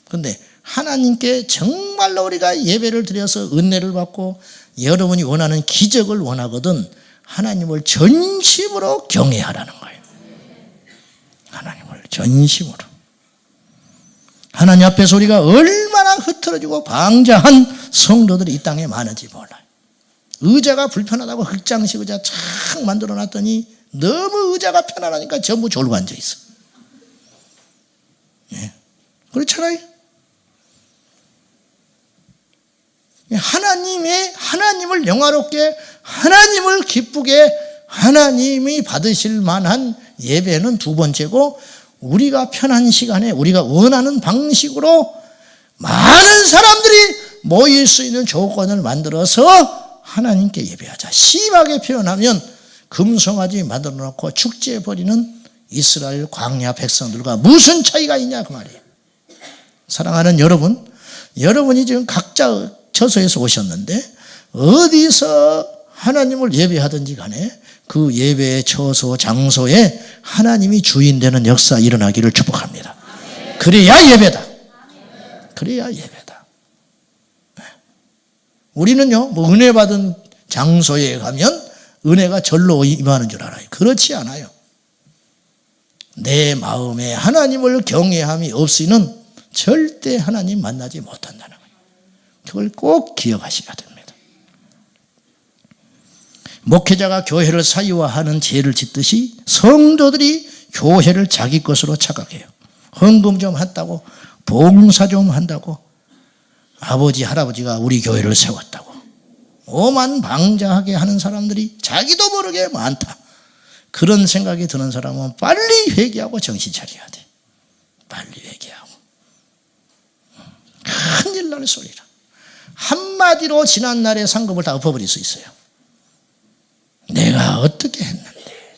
그런데 하나님께 정말로 우리가 예배를 드려서 은혜를 받고 여러분이 원하는 기적을 원하거든 하나님을 전심으로 경외하라는 거예요. 하나님을 전심으로. 하나님 앞에서 우리가 얼마나 흐트러지고 방자한 성도들이 이 땅에 많은지 몰라요. 의자가 불편하다고 흑장식 의자 착 만들어놨더니 너무 의자가 편안하니까 전부 졸고 앉아있어. 예. 그렇잖아요. 하나님을 영화롭게, 하나님을 기쁘게, 하나님이 받으실 만한 예배는 두 번째고, 우리가 편한 시간에 우리가 원하는 방식으로 많은 사람들이 모일 수 있는 조건을 만들어서 하나님께 예배하자. 심하게 표현하면 금송아지 만들어 놓고 축제해 버리는 이스라엘 광야 백성들과 무슨 차이가 있냐 그 말이에요. 사랑하는 여러분, 여러분이 지금 각자 처소에서 오셨는데 어디서 하나님을 예배하든지 간에 그 예배의 처소 장소에 하나님이 주인 되는 역사 일어나기를 축복합니다. 그래야 예배다. 그래야 예배다. 우리는요, 뭐 은혜 받은 장소에 가면 은혜가 절로 임하는 줄 알아요. 그렇지 않아요. 내 마음에 하나님을 경외함이 없이는 절대 하나님 만나지 못한다는 거예요. 그걸 꼭 기억하셔야 됩니다. 목회자가 교회를 사유화하는 죄를 짓듯이 성도들이 교회를 자기 것으로 착각해요. 헌금 좀 한다고, 봉사 좀 한다고, 아버지 할아버지가 우리 교회를 세웠다고 오만방자하게 하는 사람들이 자기도 모르게 많다. 그런 생각이 드는 사람은 빨리 회개하고 정신 차려야 돼. 빨리 회개하고. 큰일 날 소리라. 한마디로 지난날의 상급을 다 엎어버릴 수 있어요. 내가 내가 어떻게 했는데.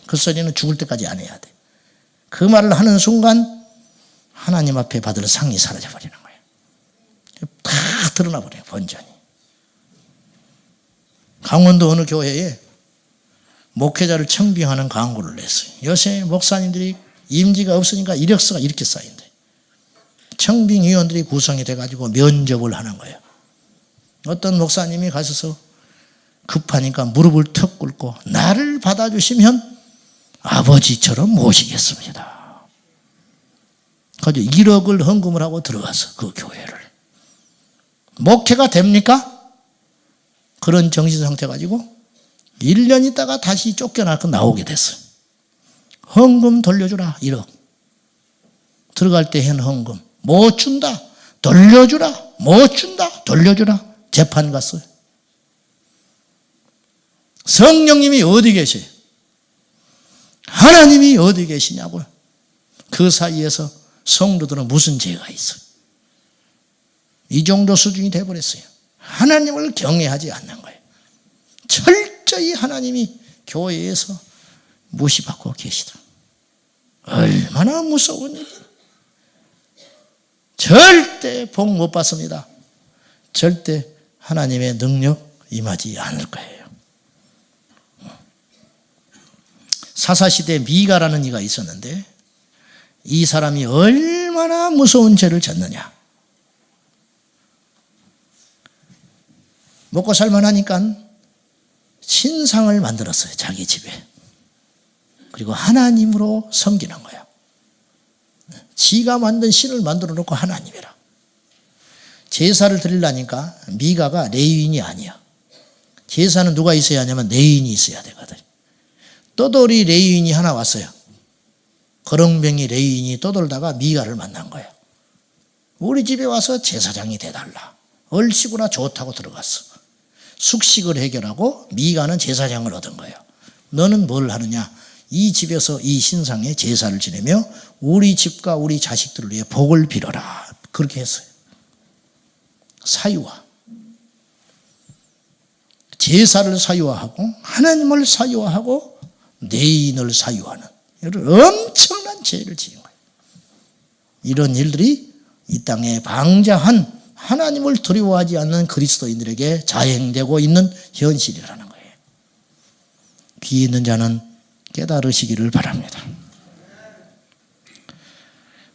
그 소리는 죽을 때까지 안 해야 돼. 그 말을 하는 순간 하나님 앞에 받을 상이 사라져버리는 거예요. 다 드러나버려요, 번전히. 강원도 어느 교회에 목회자를 청빙하는 광고를 냈어요. 요새 목사님들이 임지가 없으니까 이력서가 이렇게 쌓인대. 청빙위원들이 구성이 돼가지고 면접을 하는 거예요. 어떤 목사님이 가셔서 급하니까 무릎을 턱 꿇고 나를 받아주시면 아버지처럼 모시겠습니다. 가지고 1억을 헌금을 하고 들어가서 그 교회를. 목회가 됩니까? 그런 정신 상태 가지고 1년 있다가 다시 쫓겨나고 나오게 됐어요. 헌금 돌려주라 1억. 들어갈 때 한 헌금 못 준다 돌려주라 못 준다 돌려주라. 재판 갔어요. 성령님이 어디 계세요? 하나님이 어디 계시냐고요. 그 사이에서 성도들은 무슨 죄가 있어요? 이 정도 수준이 돼버렸어요. 하나님을 경외하지 않는 거예요. 철저히 하나님이 교회에서 무시받고 계시다. 얼마나 무서운 일이에요. 절대 복 못 받습니다. 절대 하나님의 능력 임하지 않을 거예요. 사사시대에 미가라는 이가 있었는데 이 사람이 얼마나 무서운 죄를 졌느냐. 먹고 살만하니까 신상을 만들었어요. 자기 집에. 그리고 하나님으로 섬기는 거예요. 지가 만든 신을 만들어 놓고 하나님이라. 제사를 드리려니까 미가가 레위인이 아니야. 제사는 누가 있어야 하냐면 레위인이 있어야 되거든. 떠돌이 레위인이 하나 왔어요. 거렁뱅이 레위인이 떠돌다가 미가를 만난 거예요. 우리 집에 와서 제사장이 돼달라. 얼씨구나 좋다고 들어갔어. 숙식을 해결하고 미가는 제사장을 얻은 거예요. 너는 뭘 하느냐? 이 집에서 이 신상에 제사를 지내며 우리 집과 우리 자식들을 위해 복을 빌어라. 그렇게 했어요. 사유화. 제사를 사유화하고 하나님을 사유화하고 내인을 사유하는 이런 엄청난 죄를 지은 거예요. 이런 일들이 이 땅에 방자한 하나님을 두려워하지 않는 그리스도인들에게 자행되고 있는 현실이라는 거예요. 귀 있는 자는 깨달으시기를 바랍니다.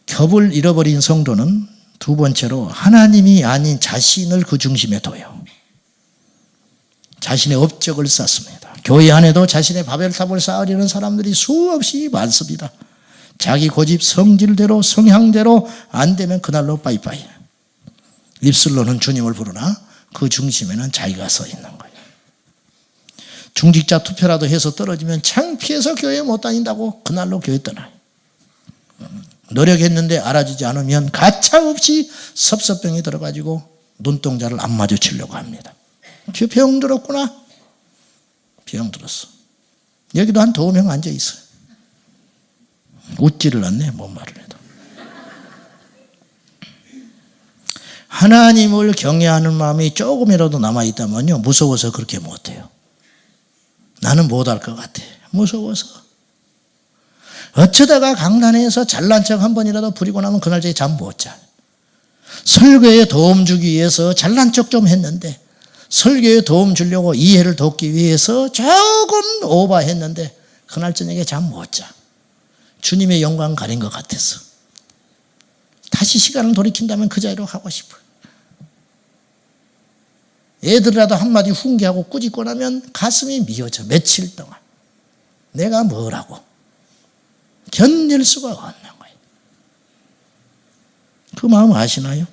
겹을 잃어버린 성도는 두 번째로 하나님이 아닌 자신을 그 중심에 둬요. 자신의 업적을 쌓습니다. 교회 안에도 자신의 바벨탑을 쌓으려는 사람들이 수없이 많습니다. 자기 고집 성질대로 성향대로 안 되면 그날로 빠이빠이. 입술로는 주님을 부르나 그 중심에는 자기가 서 있는 거예요. 중직자 투표라도 해서 떨어지면 창피해서 교회 못 다닌다고 그날로 교회 떠나요. 노력했는데 알아주지 않으면 가차없이 섭섭병이 들어가지고 눈동자를 안 마주치려고 합니다. 병 들었구나. 병 들었어. 여기도 한 2명 앉아 있어요. 웃지를 않네, 뭔 말을 해도. 하나님을 경외하는 마음이 조금이라도 남아있다면요, 무서워서 그렇게 못해요. 나는 못할 것 같아. 무서워서. 어쩌다가 강단에서 잘난 척 한 번이라도 부리고 나면 그날 저녁에 잠 못 자. 설교에 도움 주기 위해서 잘난 척 좀 했는데 설교에 도움 주려고 이해를 돕기 위해서 조금 오버했는데 그날 저녁에 잠 못 자. 주님의 영광 가린 것 같았어. 다시 시간을 돌이킨다면 그 자리로 가고 싶어요. 애들이라도 한마디 훈계하고 꾸짖고 나면 가슴이 미어져. 며칠 동안. 내가 뭐라고. 견딜 수가 없는 거예요. 그 마음 아시나요?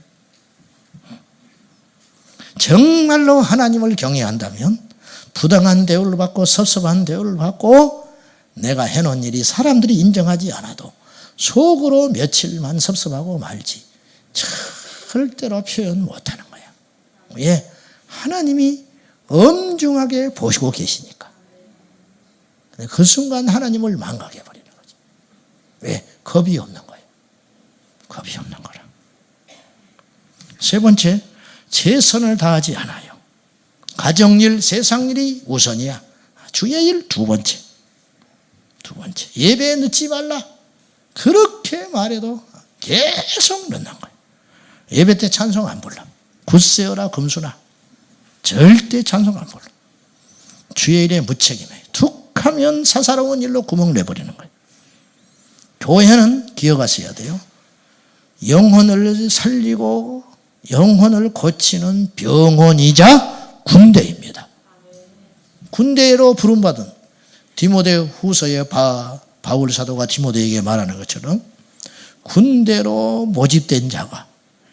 정말로 하나님을 경외한다면 부당한 대우를 받고 섭섭한 대우를 받고 내가 해놓은 일이 사람들이 인정하지 않아도 속으로 며칠만 섭섭하고 말지 절대로 표현 못하는 거예요. 왜? 하나님이 엄중하게 보시고 계시니까. 그 순간 하나님을 망각해버리는 거죠. 왜? 겁이 없는 거예요. 겁이 없는 거라. 세 번째, 최선을 다하지 않아요. 가정일, 세상일이 우선이야. 주의 일 두 번째. 예배에 늦지 말라. 그렇게 말해도 계속 늦는 거예요. 예배 때 찬송 안 불러. 굳세어라 금수나. 절대 찬송 안 불러. 주의 일에 무책임해. 툭 하면 사사로운 일로 구멍 내버리는 거예요. 교회는 기억하셔야 돼요. 영혼을 살리고 영혼을 고치는 병원이자 군대입니다. 군대로 부름받은 디모데 후서의 바울 사도가 디모데에게 말하는 것처럼 군대로 모집된 자가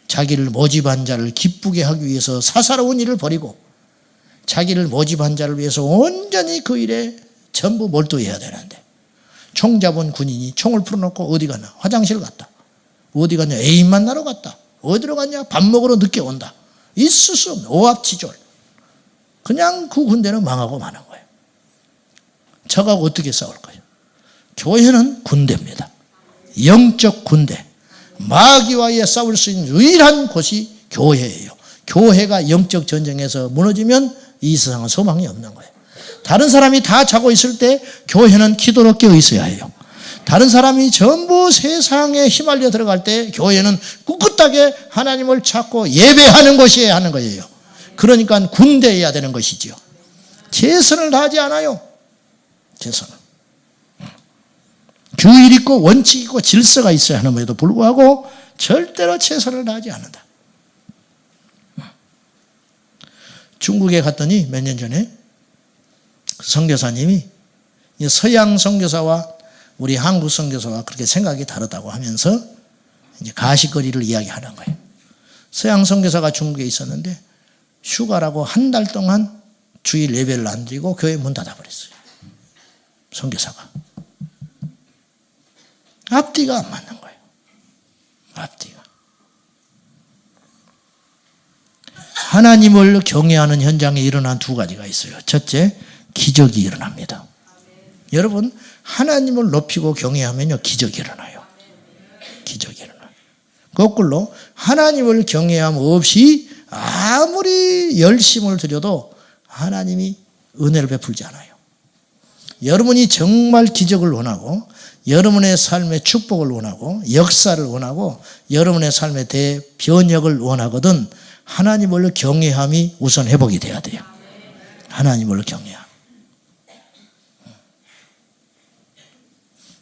자기를 모집한 자를 기쁘게 하기 위해서 사사로운 일을 버리고 자기를 모집한 자를 위해서 온전히 그 일에 전부 몰두해야 되는데 총 잡은 군인이 총을 풀어놓고 어디 가나? 화장실 갔다. 어디 갔냐? 애인 만나러 갔다. 어디로 갔냐? 밥 먹으러 늦게 온다. 있을 수 없는 오합지졸. 그냥 그 군대는 망하고 마는 거예요. 저하고 어떻게 싸울 거예요? 교회는 군대입니다. 영적 군대. 마귀와의 싸울 수 있는 유일한 곳이 교회예요. 교회가 영적 전쟁에서 무너지면 이 세상은 소망이 없는 거예요. 다른 사람이 다 자고 있을 때 교회는 기도로 깨어 있어야 해요. 다른 사람이 전부 세상에 휘말려 들어갈 때 교회는 꿋꿋하게 하나님을 찾고 예배하는 것이어야 하는 거예요. 그러니까 군대여야 되는 것이지요. 최선을 다하지 않아요. 최선을. 규율 있고 원칙 있고 질서가 있어야 하는데도 불구하고 절대로 최선을 다하지 않는다. 중국에 갔더니 몇 년 전에 선교사님이 서양 선교사와 우리 한국 선교사와 그렇게 생각이 다르다고 하면서 이제 가시거리를 이야기하는 거예요. 서양 선교사가 중국에 있었는데 휴가라고 한 달 동안 주일 예배를 안 드리고 교회 문 닫아버렸어요. 선교사가. 앞뒤가 안 맞는 거예요. 앞뒤가. 하나님을 경외하는 현장에 일어난 두 가지가 있어요. 첫째, 기적이 일어납니다. 여러분, 하나님을 높이고 경외하면요, 기적이 일어나요. 기적이 일어나요. 거꾸로 하나님을 경외함 없이 아무리 열심을 들여도 하나님이 은혜를 베풀지 않아요. 여러분이 정말 기적을 원하고 여러분의 삶의 축복을 원하고 역사를 원하고 여러분의 삶의 대변혁을 원하거든 하나님을 경외함이 우선 회복이 돼야 돼요. 하나님을 경외함.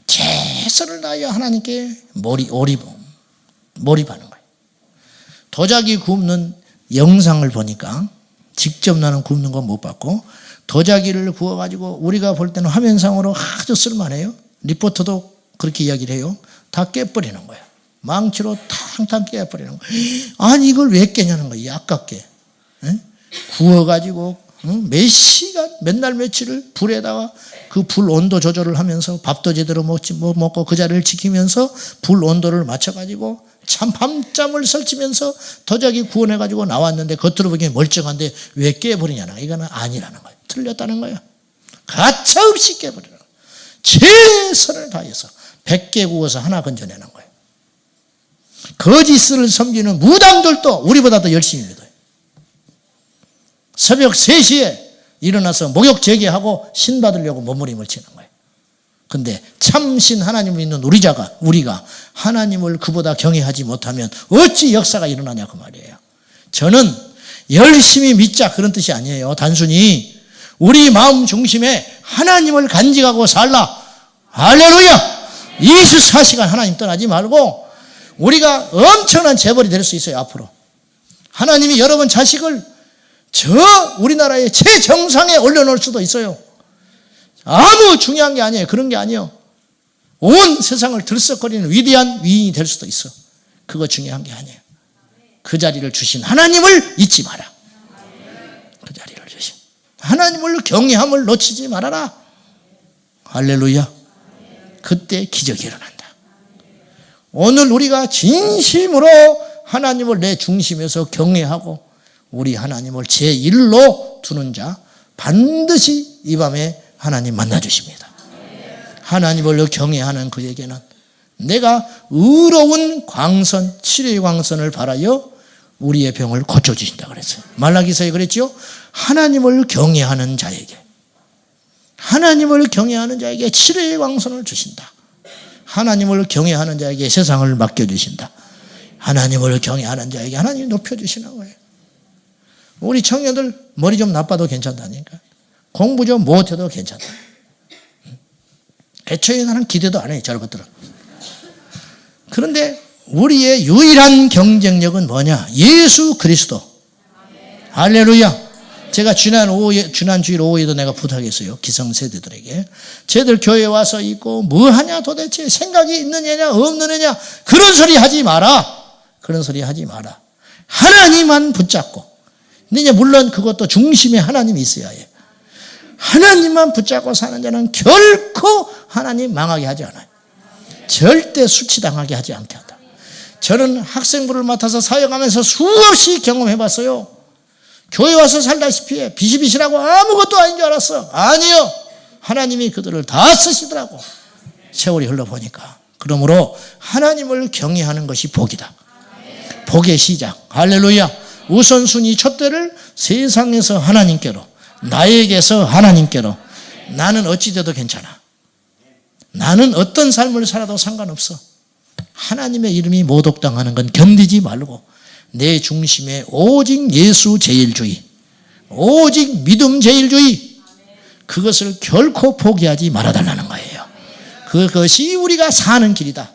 최선을 다하여 하나님께 몰입하는 거예요. 도자기 굽는 영상을 보니까 직접 나는 굽는 건 못 봤고 도자기를 구워가지고 우리가 볼 때는 화면상으로 아주 쓸만해요. 리포터도 그렇게 이야기를 해요. 다 깨버리는 거예요. 망치로 탕탕 깨버리는 거예요. 아니 이걸 왜 깨냐는 거예요. 아깝게. 구워가지고 몇 시간 맨날 며칠을 불에다가 그 불 온도 조절을 하면서 밥도 제대로 못 먹고 그 자리를 지키면서 불 온도를 맞춰가지고 참 밤잠을 설치면서 도자기 구워내가지고 나왔는데 겉으로 보기엔 멀쩡한데 왜 깨버리냐는 거예요. 이거는 아니라는 거예요. 틀렸다는 거예요. 가차없이 깨버리는 거예요. 최선을 다해서 100개 구워서 하나 건져내는 거예요. 거짓을 섬기는 무당들도 우리보다 더 열심히 믿어요. 새벽 3시에 일어나서 목욕 재개하고 신 받으려고 몸부림을 치는 거예요. 근데 참신 하나님을 믿는 우리가 하나님을 그보다 경외하지 못하면 어찌 역사가 일어나냐 그 말이에요. 저는 열심히 믿자 그런 뜻이 아니에요. 단순히 우리 마음 중심에 하나님을 간직하고 살라. 할렐루야. 24시간 하나님 떠나지 말고 우리가 엄청난 재벌이 될 수 있어요. 앞으로 하나님이 여러분 자식을 저 우리나라의 최정상에 올려놓을 수도 있어요. 아무 중요한 게 아니에요. 그런 게 아니에요. 온 세상을 들썩거리는 위대한 위인이 될 수도 있어. 그거 중요한 게 아니에요. 그 자리를 주신 하나님을 잊지 마라. 그 자리를 주신 하나님을 경외함을 놓치지 말아라. 할렐루야. 그때 기적이 일어난다. 오늘 우리가 진심으로 하나님을 내 중심에서 경외하고 우리 하나님을 제1로 두는 자 반드시 이 밤에 하나님 만나주십니다. 하나님을 경외하는 그에게는 내가 의로운 광선, 치료의 광선을 바라여 우리의 병을 고쳐주신다 그랬어요. 말라기서에 그랬죠. 하나님을 경외하는 자에게 하나님을 경외하는 자에게 치료의 왕선을 주신다. 하나님을 경외하는 자에게 세상을 맡겨주신다. 하나님을 경외하는 자에게 하나님이 높여주시는 거예요. 우리 청년들 머리 좀 나빠도 괜찮다니까. 공부 좀 못해도 괜찮다. 애초에 나는 기대도 안 해, 저런 것들은. 그런데 우리의 유일한 경쟁력은 뭐냐? 예수 그리스도. 할렐루야. 제가 지난 주일 오후에도 내가 부탁했어요. 기성세대들에게. 쟤들 교회 와서 있고 뭐 하냐 도대체, 생각이 있는 애냐 없는 애냐, 그런 소리 하지 마라. 그런 소리 하지 마라. 하나님만 붙잡고. 근데 이제 물론 그것도 중심에 하나님이 있어야 해. 하나님만 붙잡고 사는 자는 결코 하나님 망하게 하지 않아요. 절대 수치당하게 하지 않게 한다. 저는 학생부를 맡아서 사역하면서 수없이 경험해봤어요. 교회 와서 살다시피 해. 비실비실하고 아무것도 아닌 줄 알았어. 아니요. 하나님이 그들을 다 쓰시더라고. 세월이 흘러보니까. 그러므로 하나님을 경외하는 것이 복이다. 복의 시작. 할렐루야. 우선순위 촛대를 세상에서 하나님께로, 나에게서 하나님께로. 나는 어찌 돼도 괜찮아. 나는 어떤 삶을 살아도 상관없어. 하나님의 이름이 모독당하는 건 견디지 말고 내 중심에 오직 예수 제일주의, 오직 믿음 제일주의, 그것을 결코 포기하지 말아달라는 거예요. 그것이 우리가 사는 길이다.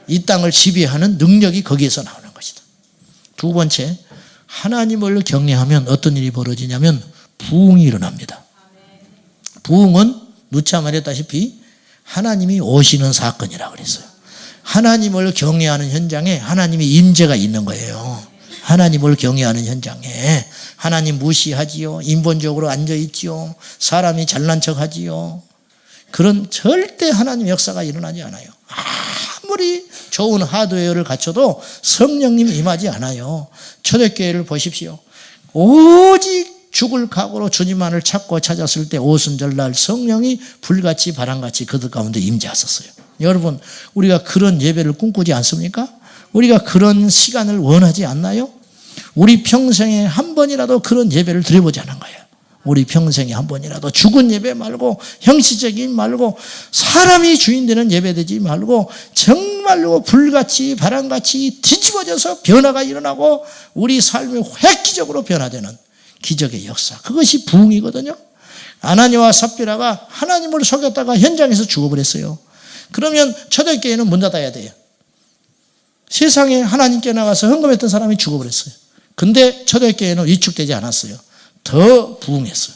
이 땅을 지배하는 능력이 거기에서 나오는 것이다. 두 번째, 하나님을 경외하면 어떤 일이 벌어지냐면 부흥이 일어납니다. 부흥은 누차 말했다시피 하나님이 오시는 사건이라고 그랬어요. 하나님을 경외하는 현장에 하나님의 임재가 있는 거예요. 하나님을 경외하는 현장에 하나님 무시하지요. 인본적으로 앉아있지요. 사람이 잘난 척하지요. 그런 절대 하나님 역사가 일어나지 않아요. 아무리 좋은 하드웨어를 갖춰도 성령님 임하지 않아요. 초대교회를 보십시오. 오직 죽을 각오로 주님만을 찾고 찾았을 때 오순절날 성령이 불같이 바람같이 그들 가운데 임재하셨어요. 여러분, 우리가 그런 예배를 꿈꾸지 않습니까? 우리가 그런 시간을 원하지 않나요? 우리 평생에 한 번이라도 그런 예배를 드려보자는 거예요. 우리 평생에 한 번이라도 죽은 예배 말고, 형식적인 말고, 사람이 주인 되는 예배 되지 말고 정말로 불같이 바람같이 뒤집어져서 변화가 일어나고 우리 삶이 획기적으로 변화되는 기적의 역사, 그것이 부흥이거든요. 아나니와 삽비라가 하나님을 속였다가 현장에서 죽어버렸어요. 그러면 초대교회는 문 닫아야 돼요. 세상에 하나님께 나가서 헌금했던 사람이 죽어버렸어요. 근데 초대교회는 위축되지 않았어요. 더 부흥했어요.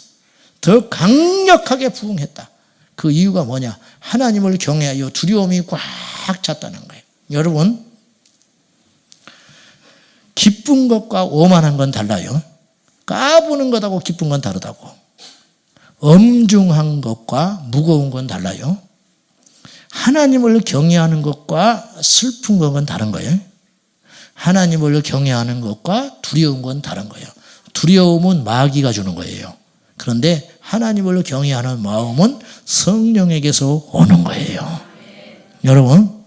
더 강력하게 부흥했다. 그 이유가 뭐냐? 하나님을 경외하여 두려움이 꽉 찼다는 거예요. 여러분, 기쁜 것과 오만한 건 달라요. 까부는 것하고 기쁜 건 다르다고. 엄중한 것과 무거운 건 달라요. 하나님을 경외하는 것과 슬픈 건 다른 거예요. 하나님을 경외하는 것과 두려운 건 다른 거예요. 두려움은 마귀가 주는 거예요. 그런데 하나님을 경외하는 마음은 성령에게서 오는 거예요. 여러분,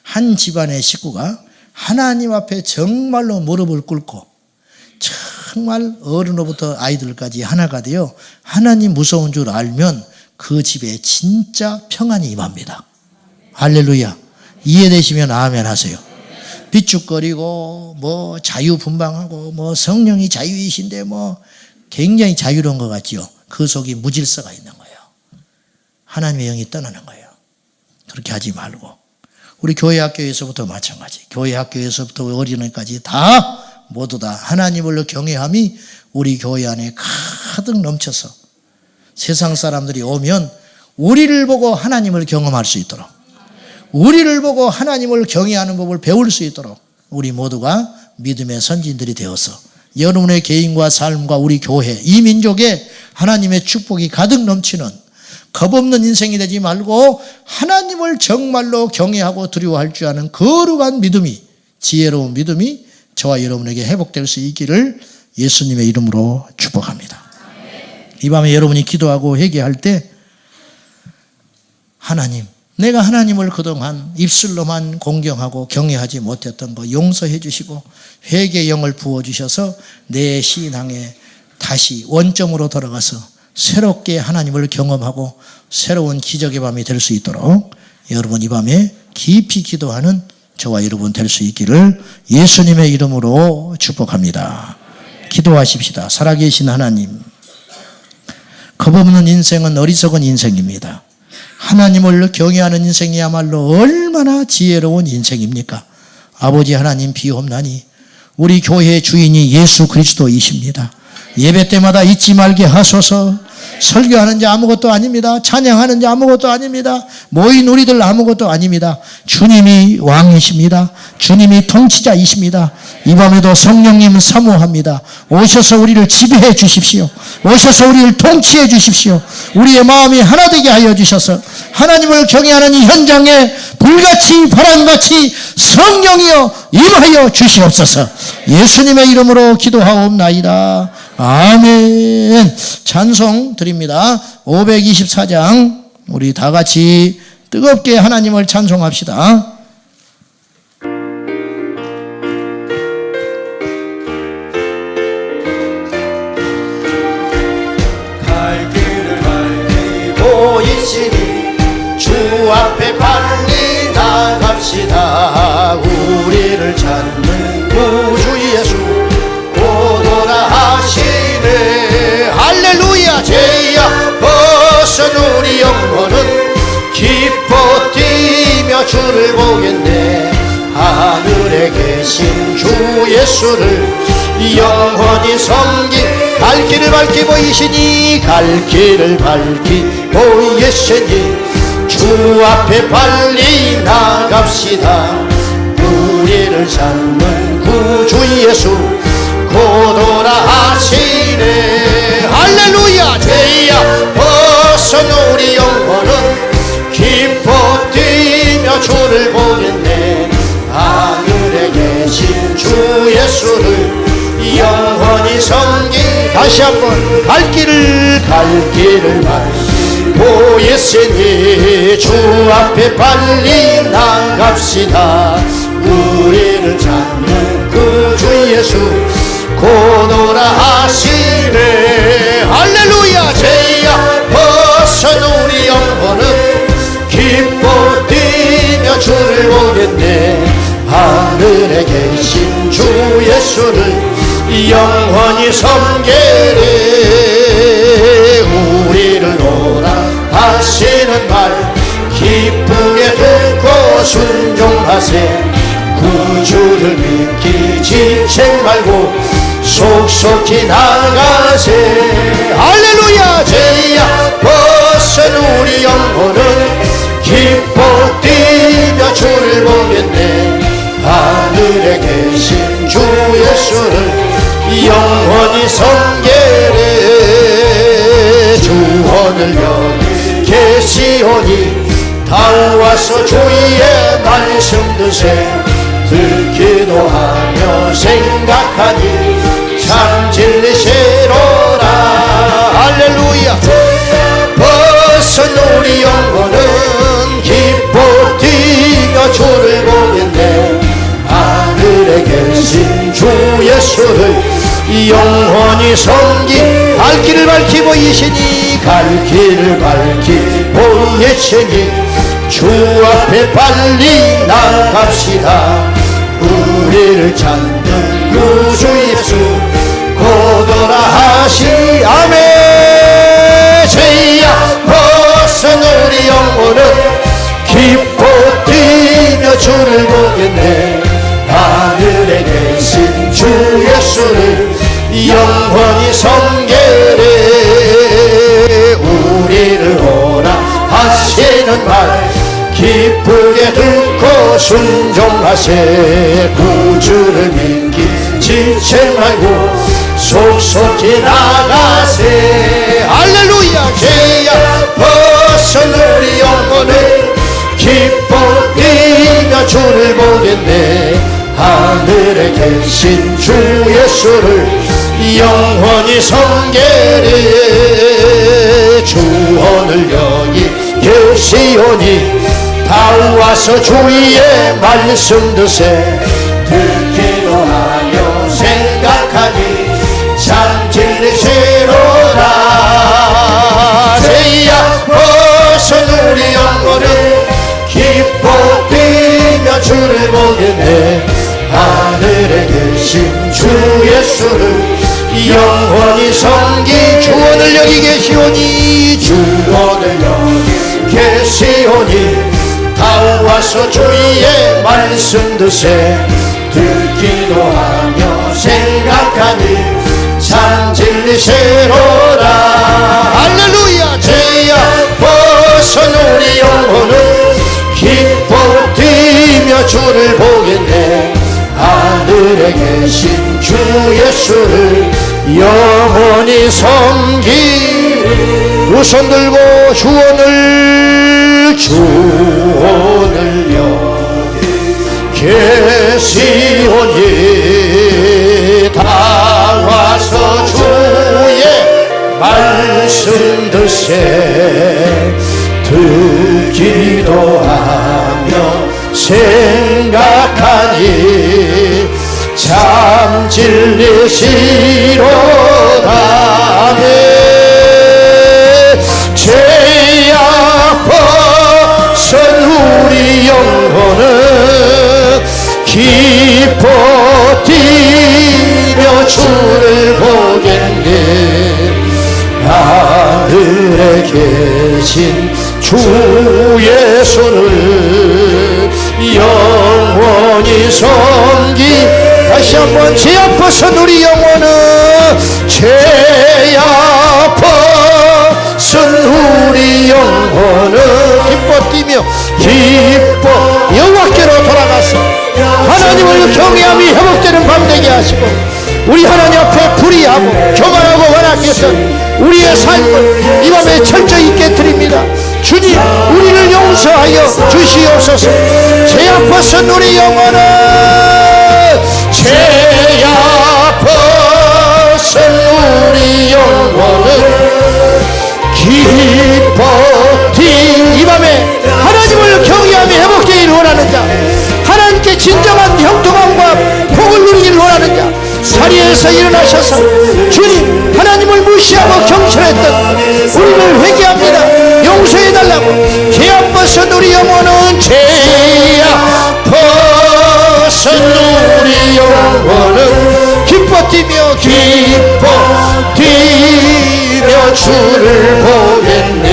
한 집안의 식구가 하나님 앞에 정말로 무릎을 꿇고 정말 어른으로부터 아이들까지 하나가 되어 하나님 무서운 줄 알면 그 집에 진짜 평안이 임합니다. 할렐루야. 이해되시면 아멘 하세요. 비축거리고 뭐 자유분방하고 뭐 성령이 자유이신데 뭐 굉장히 자유로운 것 같지요. 그 속에 무질서가 있는 거예요. 하나님의 영이 떠나는 거예요. 그렇게 하지 말고 우리 교회 학교에서부터 마찬가지. 교회 학교에서부터 어린이까지 다 모두 다 하나님을 경외함이 우리 교회 안에 가득 넘쳐서 세상 사람들이 오면 우리를 보고 하나님을 경험할 수 있도록, 우리를 보고 하나님을 경외하는 법을 배울 수 있도록 우리 모두가 믿음의 선진들이 되어서 여러분의 개인과 삶과 우리 교회, 이 민족에 하나님의 축복이 가득 넘치는 겁없는 인생이 되지 말고 하나님을 정말로 경외하고 두려워할 줄 아는 거룩한 믿음이, 지혜로운 믿음이 저와 여러분에게 회복될 수 있기를 예수님의 이름으로 축복합니다. 이 밤에 여러분이 기도하고 회개할 때 하나님, 내가 하나님을 그동안 입술로만 공경하고 경외하지 못했던 거 용서해 주시고 회개의 영을 부어주셔서 내 신앙에 다시 원점으로 돌아가서 새롭게 하나님을 경험하고 새로운 기적의 밤이 될 수 있도록 여러분 이 밤에 깊이 기도하는 저와 여러분 될 수 있기를 예수님의 이름으로 축복합니다. 기도하십시다. 살아계신 하나님, 겁없는 인생은 어리석은 인생입니다. 하나님을 경외하는 인생이야말로 얼마나 지혜로운 인생입니까? 아버지 하나님, 비옵나니 우리 교회의 주인이 예수 그리스도이십니다. 예배 때마다 잊지 말게 하소서. 설교하는 자 아무것도 아닙니다. 찬양하는 자 아무것도 아닙니다. 모인 우리들 아무것도 아닙니다. 주님이 왕이십니다. 주님이 통치자이십니다. 이 밤에도 성령님 사모합니다. 오셔서 우리를 지배해 주십시오. 오셔서 우리를 통치해 주십시오. 우리의 마음이 하나 되게 하여 주셔서 하나님을 경외하는 이 현장에 불같이 바람같이 성령이여 임하여 주시옵소서. 예수님의 이름으로 기도하옵나이다. 아멘. 찬송 드립니다. 524장 우리 다 같이 뜨겁게 하나님을 찬송합시다. 갈 길을 밝히 보이시니 주 앞에 빨리 나갑시다. 우리를 찾는 구주 예수 오도라 하시네. 할렐루야. 죄야 벗은 우리 영혼은 기뻐 뛰며 주를 보겠네. 하늘에 계신 주 예수를 영원히 섬기 갈 길을 밝히 보이시니 갈 길을 밝히 보이시니 주 앞에 빨리 나갑시다. 우리를 찾는 구주 예수 고도라 하시네. 할렐루야. 죄야 벗은 우리 영혼은 기뻐 뛰며 주를 보겠네. 하늘에 계신 주 예수를 영원히 섬기 다시 한번 갈 길을 밝히 보이시니 주 앞에 빨리 나갑시다. 우리를 찾는 그 주 예수 고도라 하시네. 할렐루야. 죄야 벗은 우리 영혼은 기뻐 뛰며 주를 보겠네. 하늘에 계신 주 예수를 영원히 섬기네. 우리를 오라 하시는 말 기쁘게 듣고 순종하세. 구주를 믿기 지체 말고 속속히 나가세. 할렐루야. 죄야 벗은 우리 영혼은 기뻐 뛰며 주를 보겠네. 하늘에 계신 주 예수를 영원히 섬기네. 주 오늘 여기 계시오니 다 와서 주의 말씀 드세. 듣기도 하며 생각하니 참 진리시로라. 할렐루야. 벗은 우리 영혼은 기뻐 뛰며 주를 보겠네. 하늘에 계신 주 예수를 영원히 섬기 갈 길을 밝히 보이시니 갈 길을 밝히 보이시니 주 앞에 빨리 나갑시다. 우리를 찾는 구주 예수 고도라 하시. 아멘. 죄야 벗은 우리 영혼은 기뻐 뛰며 주를 보겠네. 하늘에 계신 주 예수를 영원히 섬기네. 우리를 오라 하시는 말 기쁘게 듣고 순종하세. 구주를 믿기 지체 말고 속속히 나가세. 할렐루야. 죄야 벗은 우리 영혼을 기뻐 뛰며 주를 보겠네. 하늘에 계신 주 예수를 영원히 섬기네. 주 오늘 여기 계시오니 다 와서 주의 말씀 드세. 듣기도 하며 생각하니 참 진리시로라. 계신 주 예수를 영원히 섬기 주원을 여기 계시오니 주원을 여기 계시오니 다 와서 주의 말씀 드세 듣기도 하며 생각하니 참 진리세로라. 할렐루야. 죄악 벗은 우리 영혼은 기뻐 뛰며 주를 보겠네. 하늘에 계신 주 예수를 영원히 섬기리. 두 손 들고 주원을 여기 계시오니 다 와서 주의 말씀 드세 듣기도 하며 생각하니 참 진리시로다. 죄악 벗은 우리 영혼은 기뻐 뛰며 주를 보겠네. 하늘에 계신 주 예수를 영원히 섬기. 다시 한번 죄악 벗은 우리 영혼은 죄악 벗은 우리 영혼은 기뻐 여호와께로 돌아가서 하나님을 경외함이 회복되는 밤 되게 하시고 우리 하나님 앞에 불의하고 교만하고 완악했던 우리의 삶을 이 밤에 철저히 깨뜨립니다. 주님, 우리를 용서하여 주시옵소서. 죄악 벗은 우리 영혼은 죄악 벗은 우리 영혼은 기뻐 이 밤에 하나님을 경외함이 회복되기를 원하는 자, 하나님께 진정한 형통함과 복을 누리기를 원하는 자, 자리에서 일어나셔서 주님, 하나님을 무시하고 경멸했던 우리를 회개합니다. 용서해달라고. 죄악 벗은 우리 영혼은 죄악 벗은 우리 영혼은 기뻐 뛰며 주를 보겠네.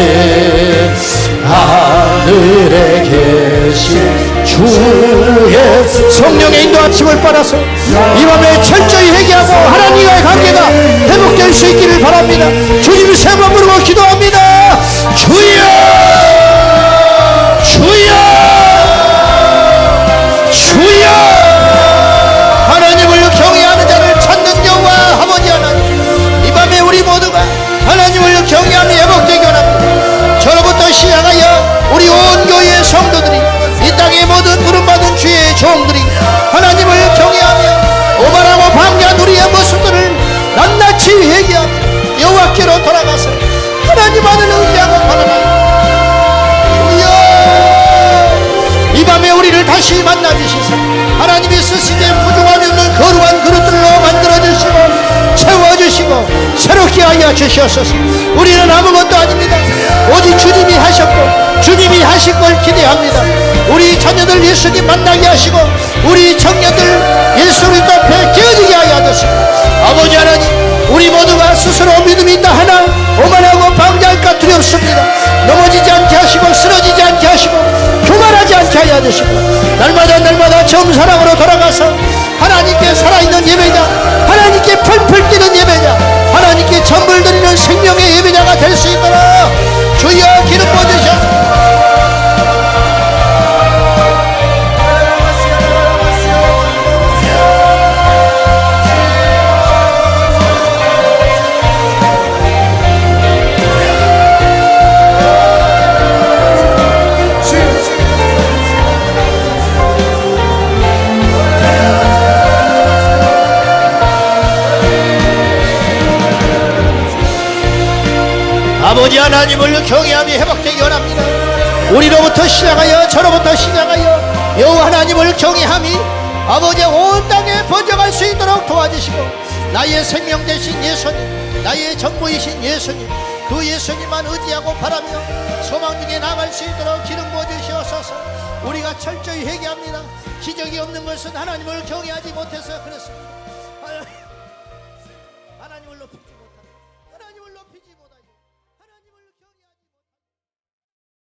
하늘에 계신 주의 성령의 인도하심을 받아서 이 밤에 철저히 회개하고 하나님과의 관계가 회복될 수 있기를 바랍니다. 주님 세 번 부르고 기도합니다. 주여, 주여, 주여. 하나님을 경외하는 자를 찾는 여호와 아버지 하나님, 이 밤에 우리 모두가 하나님을 경외함이 회복되기 원합니다. 저로부터 시작하여 우리 온 교회의 성도들이, 이 땅의 모든 부름받은 주의 종들이 하나님을 경외하며 오만하고 방해한 우리의 모습들을 낱낱이 회개하며 여호와께로 돌아가서 하나님 안을 의지하고 바라나이다. 주여, 이 밤에 우리를 다시 만나주시사 하나님이 쓰시기에 부족함이 없는 거룩한 그릇들로 만들어주시고 채워주시고 새롭게 하여 주시옵소서. 우리는 아무것도 아닙니다. 오직 주님이 하셨고 주님이 하실 걸 기대합니다. 우리 자녀들 예수님 만나게 하시고 우리 청년들 예수 그리스도 앞에 깨어지게 하여 주시고 아버지 하나님, 우리 모두가 스스로 믿음이 있다 하나 오만하고 방자할까 두렵습니다. 넘어지지 않게 하시고 쓰러지지 않게 하시고 교만하지 않게 하여 주시고 날마다 처음 사랑으로 돌아가서 하나님께 살아있는 예배자, 하나님께 펄펄 뛰는 예배자, 하나님께 전불 드리는 생명의 예배자가 될 수 있도록 주여 기름 부어주셔서 아버지 하나님을 경외함이 회복되기 원합니다. 우리로부터 시작하여 저로부터 시작하여 여호와 하나님을 경외함이 아버지 온 땅에 번져갈 수 있도록 도와주시고 나의 생명 되신 예수님, 나의 전부이신 예수님, 그 예수님만 의지하고 바라며 소망 중에 나갈 수 있도록 기름 부어주시옵소서. 우리가 철저히 회개합니다. 기적이 없는 것은 하나님을 경외하지 못해서 그렇습니다.